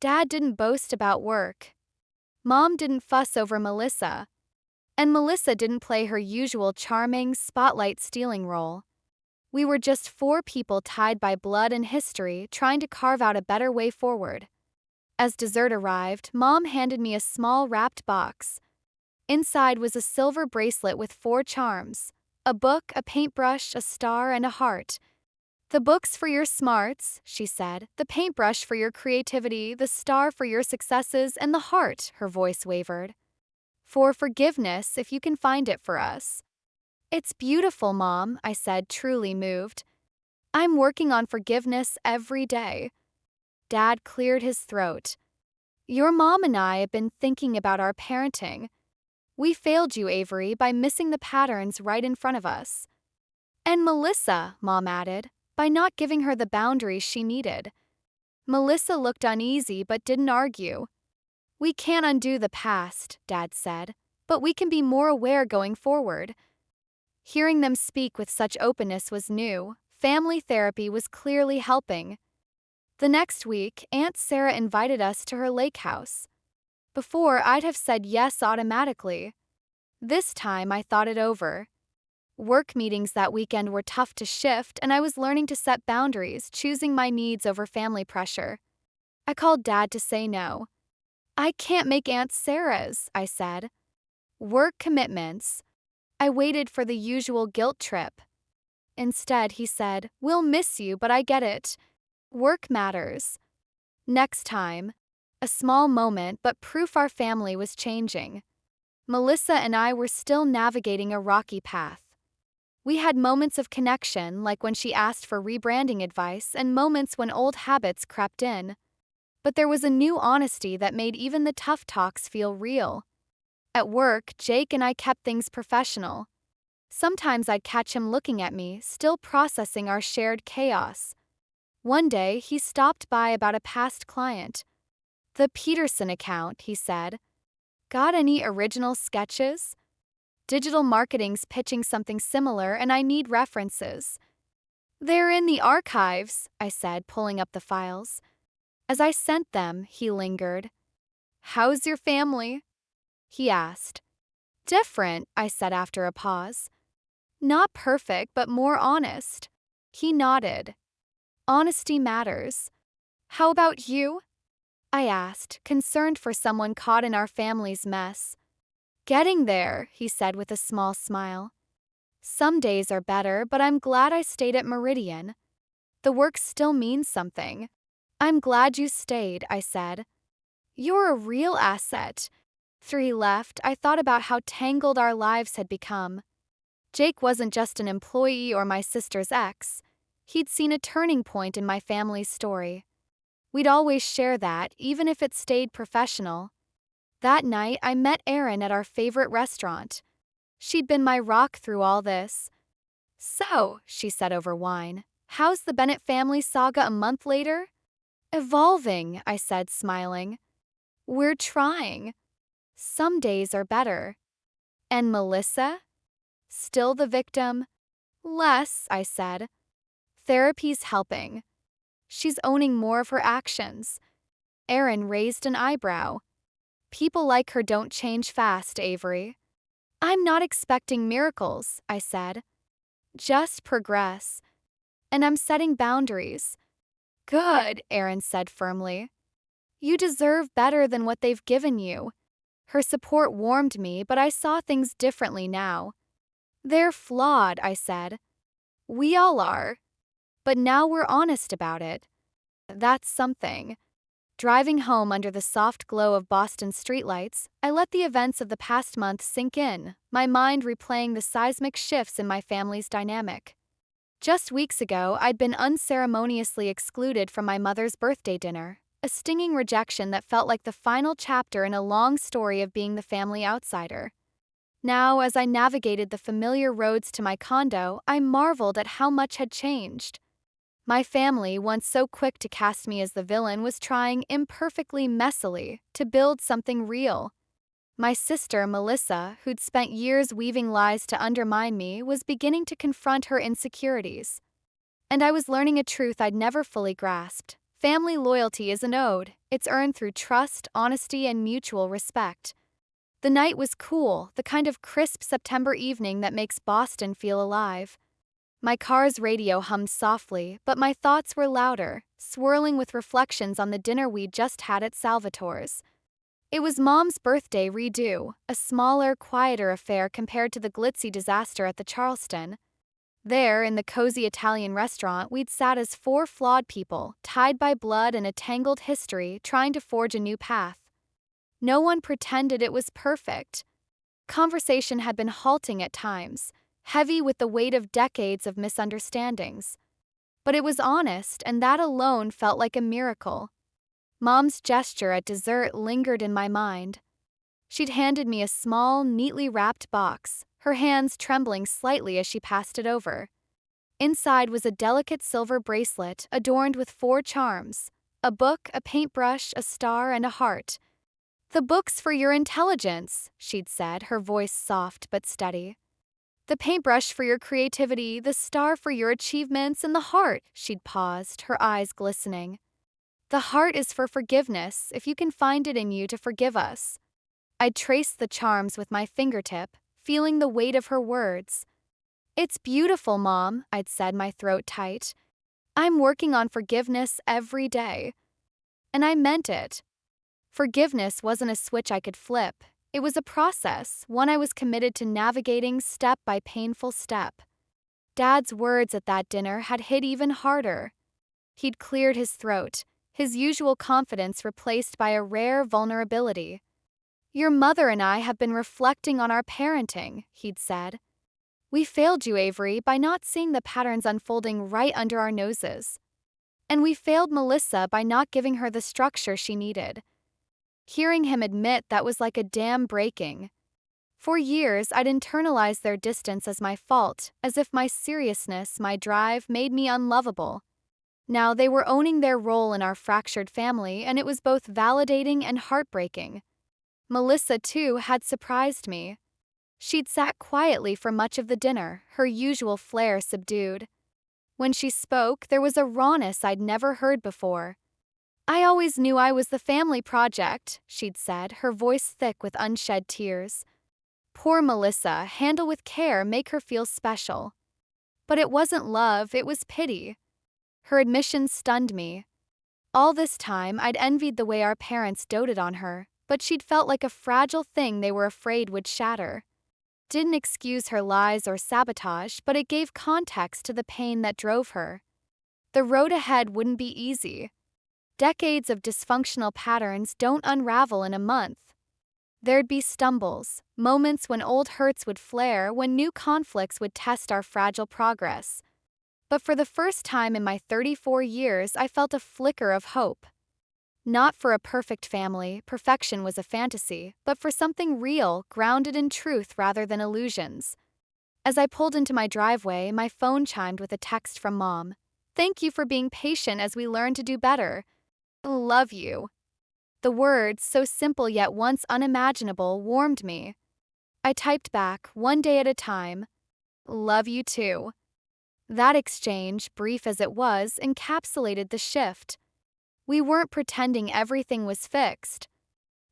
Dad didn't boast about work. Mom didn't fuss over Melissa. And Melissa didn't play her usual charming, spotlight-stealing role. We were just 4 people tied by blood and history, trying to carve out a better way forward. As dessert arrived, Mom handed me a small wrapped box. Inside was a silver bracelet with 4 charms. A book, a paintbrush, a star, and a heart. The book's for your smarts, she said, the paintbrush for your creativity, the star for your successes, and the heart, her voice wavered. For forgiveness, if you can find it for us. It's beautiful, Mom, I said, truly moved. I'm working on forgiveness every day. Dad cleared his throat. Your mom and I have been thinking about our parenting. We failed you, Avery, by missing the patterns right in front of us. And Melissa, Mom added, by not giving her the boundaries she needed. Melissa looked uneasy but didn't argue. We can't undo the past, Dad said, but we can be more aware going forward. Hearing them speak with such openness was new. Family therapy was clearly helping. The next week, Aunt Sarah invited us to her lake house. Before, I'd have said yes automatically. This time, I thought it over. Work meetings that weekend were tough to shift, and I was learning to set boundaries, choosing my needs over family pressure. I called Dad to say no. I can't make Aunt Sarah's, I said. Work commitments. I waited for the usual guilt trip. Instead, he said, We'll miss you, but I get it. Work matters. Next time. A small moment, but proof our family was changing. Melissa and I were still navigating a rocky path. We had moments of connection, like when she asked for rebranding advice, and moments when old habits crept in. But there was a new honesty that made even the tough talks feel real. At work, Jake and I kept things professional. Sometimes I'd catch him looking at me, still processing our shared chaos. One day, he stopped by about a past client. The Peterson account, he said. Got any original sketches? Digital marketing's pitching something similar and I need references. They're in the archives, I said, pulling up the files. As I sent them, he lingered. How's your family? He asked. Different, I said after a pause. Not perfect, but more honest. He nodded. Honesty matters. How about you? I asked, concerned for someone caught in our family's mess. Getting there, he said with a small smile. Some days are better, but I'm glad I stayed at Meridian. The work still means something. I'm glad you stayed, I said. You're a real asset. After he left, I thought about how tangled our lives had become. Jake wasn't just an employee or my sister's ex. He'd seen a turning point in my family's story. We'd always share that, even if it stayed professional. That night, I met Erin at our favorite restaurant. She'd been my rock through all this. So, she said over wine, how's the Bennett family saga a month later? Evolving, I said, smiling. We're trying. Some days are better. And Melissa? Still the victim? Less, I said. Therapy's helping. She's owning more of her actions. Erin raised an eyebrow. People like her don't change fast, Avery. I'm not expecting miracles, I said. Just progress. And I'm setting boundaries. Good, Erin said firmly. You deserve better than what they've given you. Her support warmed me, but I saw things differently now. They're flawed, I said. We all are. But now we're honest about it. That's something. Driving home under the soft glow of Boston streetlights, I let the events of the past month sink in, my mind replaying the seismic shifts in my family's dynamic. Just weeks ago, I'd been unceremoniously excluded from my mother's birthday dinner, a stinging rejection that felt like the final chapter in a long story of being the family outsider. Now, as I navigated the familiar roads to my condo, I marveled at how much had changed. My family, once so quick to cast me as the villain, was trying imperfectly, messily, to build something real. My sister, Melissa, who'd spent years weaving lies to undermine me, was beginning to confront her insecurities. And I was learning a truth I'd never fully grasped. Family loyalty isn't owed. It's earned through trust, honesty, and mutual respect. The night was cool, the kind of crisp September evening that makes Boston feel alive. My car's radio hummed softly, but my thoughts were louder, swirling with reflections on the dinner we'd just had at Salvatore's. It was Mom's birthday redo, a smaller, quieter affair compared to the glitzy disaster at the Charleston. There, in the cozy Italian restaurant, we'd sat as four flawed people, tied by blood and a tangled history, trying to forge a new path. No one pretended it was perfect. Conversation had been halting at times, heavy with the weight of decades of misunderstandings. But it was honest, and that alone felt like a miracle. Mom's gesture at dessert lingered in my mind. She'd handed me a small, neatly wrapped box, her hands trembling slightly as she passed it over. Inside was a delicate silver bracelet adorned with 4 charms: a book, a paintbrush, a star, and a heart. "The book's for your intelligence," she'd said, her voice soft but steady. "The paintbrush for your creativity, the star for your achievements, and the heart," she'd paused, her eyes glistening. "The heart is for forgiveness, if you can find it in you to forgive us." I'd traced the charms with my fingertip, feeling the weight of her words. "It's beautiful, Mom," I'd said, my throat tight. "I'm working on forgiveness every day." And I meant it. Forgiveness wasn't a switch I could flip. It was a process, one I was committed to navigating step by painful step. Dad's words at that dinner had hit even harder. He'd cleared his throat, his usual confidence replaced by a rare vulnerability. "Your mother and I have been reflecting on our parenting," he'd said. "We failed you, Avery, by not seeing the patterns unfolding right under our noses. And we failed Melissa by not giving her the structure she needed." Hearing him admit that was like a dam breaking. For years, I'd internalized their distance as my fault, as if my seriousness, my drive, made me unlovable. Now they were owning their role in our fractured family, and it was both validating and heartbreaking. Melissa, too, had surprised me. She'd sat quietly for much of the dinner, her usual flair subdued. When she spoke, there was a rawness I'd never heard before. "I always knew I was the family project," she'd said, her voice thick with unshed tears. "Poor Melissa, handle with care, make her feel special." But it wasn't love, it was pity. Her admission stunned me. All this time, I'd envied the way our parents doted on her, but she'd felt like a fragile thing they were afraid would shatter. Didn't excuse her lies or sabotage, but it gave context to the pain that drove her. The road ahead wouldn't be easy. Decades of dysfunctional patterns don't unravel in a month. There'd be stumbles, moments when old hurts would flare, when new conflicts would test our fragile progress. But for the first time in my 34 years, I felt a flicker of hope. Not for a perfect family, perfection was a fantasy, but for something real, grounded in truth rather than illusions. As I pulled into my driveway, my phone chimed with a text from Mom. "Thank you for being patient as we learn to do better. Love you." The words, so simple yet once unimaginable, warmed me. I typed back, one day at a time, "Love you too." That exchange, brief as it was, encapsulated the shift. We weren't pretending everything was fixed.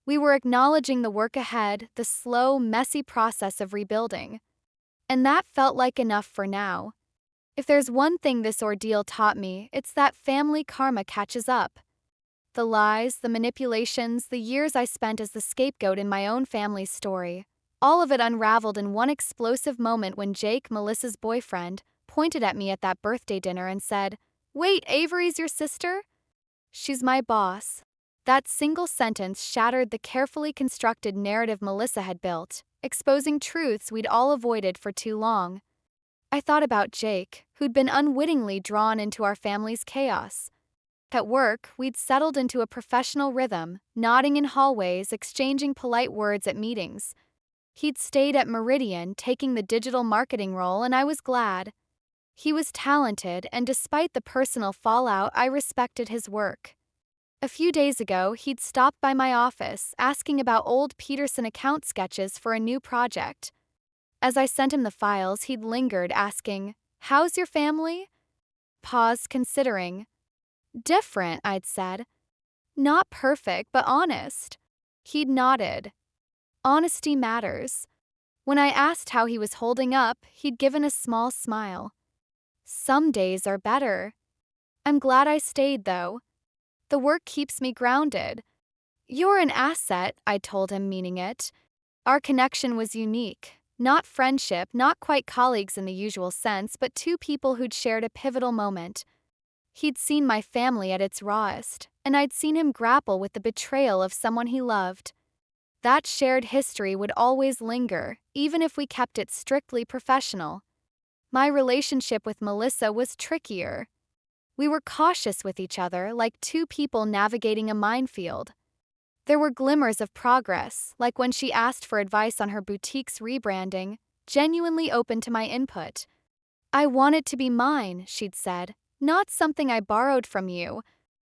We were acknowledging the work ahead, the slow, messy process of rebuilding. And that felt like enough for now. If there's one thing this ordeal taught me, it's that family karma catches up. The lies, the manipulations, the years I spent as the scapegoat in my own family's story. All of it unraveled in one explosive moment when Jake, Melissa's boyfriend, pointed at me at that birthday dinner and said, "Wait, Avery's your sister?" "She's my boss." That single sentence shattered the carefully constructed narrative Melissa had built, exposing truths we'd all avoided for too long. I thought about Jake, who'd been unwittingly drawn into our family's chaos. At work, we'd settled into a professional rhythm, nodding in hallways, exchanging polite words at meetings. He'd stayed at Meridian, taking the digital marketing role, and I was glad. He was talented, and despite the personal fallout, I respected his work. A few days ago, he'd stopped by my office, asking about old Peterson account sketches for a new project. As I sent him the files, he'd lingered, asking, "How's your family?" Paused, considering. "Different," I'd said. "Not perfect, but honest." He'd nodded. Honesty matters. When I asked how he was holding up, he'd given a small smile. "Some days are better." I'm glad I stayed, though. The work keeps me grounded. "You're an asset," I told him, meaning it. Our connection was unique. Not friendship, not quite colleagues in the usual sense, but two people who'd shared a pivotal moment. He'd seen my family at its rawest, and I'd seen him grapple with the betrayal of someone he loved. That shared history would always linger, even if we kept it strictly professional. My relationship with Melissa was trickier. We were cautious with each other, like two people navigating a minefield. There were glimmers of progress, like when she asked for advice on her boutique's rebranding, genuinely open to my input. "I want it to be mine," she'd said, "not something I borrowed from you."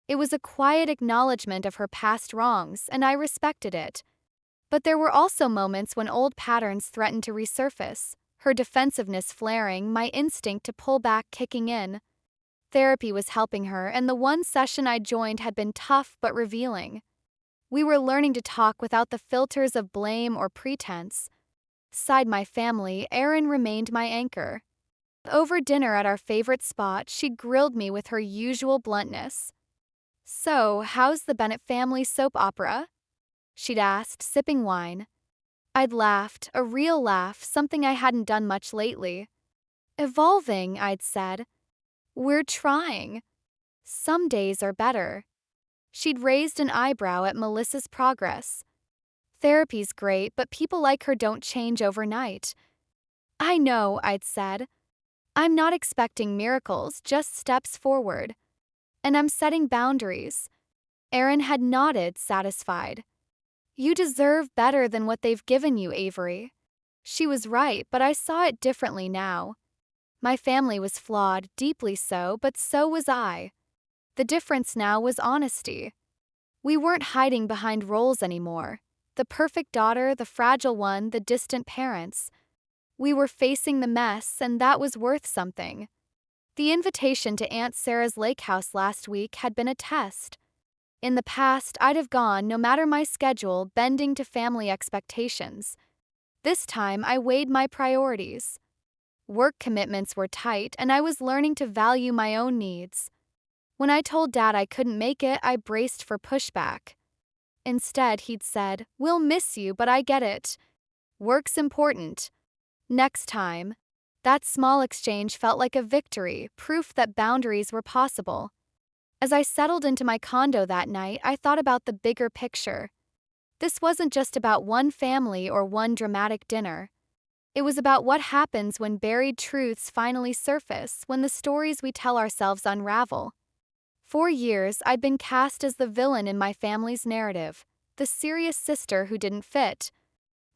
It was a quiet acknowledgement of her past wrongs, and I respected it. But there were also moments when old patterns threatened to resurface, her defensiveness flaring, my instinct to pull back kicking in. Therapy was helping her, and the one session I joined had been tough but revealing. We were learning to talk without the filters of blame or pretense. Beside my family, Erin remained my anchor. Over dinner at our favorite spot, she grilled me with her usual bluntness. "So, how's the Bennett family soap opera?" she'd asked, sipping wine. I'd laughed, a real laugh, something I hadn't done much lately. "Evolving," I'd said. "We're trying. Some days are better." She'd raised an eyebrow at Melissa's progress. "Therapy's great, but people like her don't change overnight." "I know," I'd said. "I'm not expecting miracles, just steps forward. And I'm setting boundaries." Erin had nodded, satisfied. "You deserve better than what they've given you, Avery." She was right, but I saw it differently now. My family was flawed, deeply so, but so was I. The difference now was honesty. We weren't hiding behind roles anymore. The perfect daughter, the fragile one, the distant parents. We were facing the mess, and that was worth something. The invitation to Aunt Sarah's lake house last week had been a test. In the past, I'd have gone, no matter my schedule, bending to family expectations. This time, I weighed my priorities. Work commitments were tight, and I was learning to value my own needs. When I told Dad I couldn't make it, I braced for pushback. Instead, he'd said, "We'll miss you, but I get it. Work's important. Next time." That small exchange felt like a victory, proof that boundaries were possible. As I settled into my condo that night, I thought about the bigger picture. This wasn't just about one family or one dramatic dinner. It was about what happens when buried truths finally surface, when the stories we tell ourselves unravel. For years, I'd been cast as the villain in my family's narrative, the serious sister who didn't fit.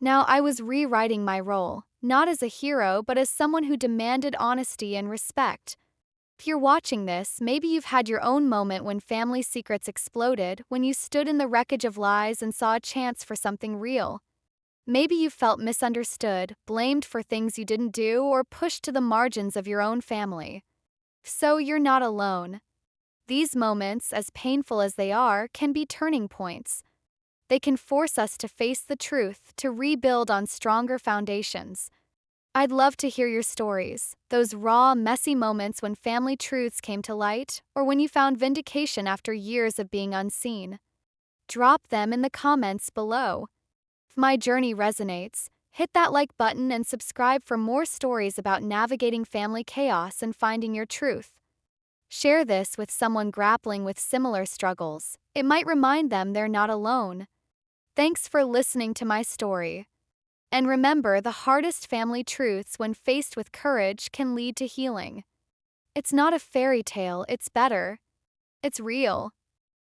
Now I was rewriting my role, not as a hero, but as someone who demanded honesty and respect. If you're watching this, maybe you've had your own moment when family secrets exploded, when you stood in the wreckage of lies and saw a chance for something real. Maybe you felt misunderstood, blamed for things you didn't do, or pushed to the margins of your own family. So you're not alone. These moments, as painful as they are, can be turning points. They can force us to face the truth, to rebuild on stronger foundations. I'd love to hear your stories, those raw, messy moments when family truths came to light, or when you found vindication after years of being unseen. Drop them in the comments below. If my journey resonates, hit that like button and subscribe for more stories about navigating family chaos and finding your truth. Share this with someone grappling with similar struggles. It might remind them they're not alone. Thanks for listening to my story. And remember, the hardest family truths, when faced with courage, can lead to healing. It's not a fairy tale, it's better. It's real.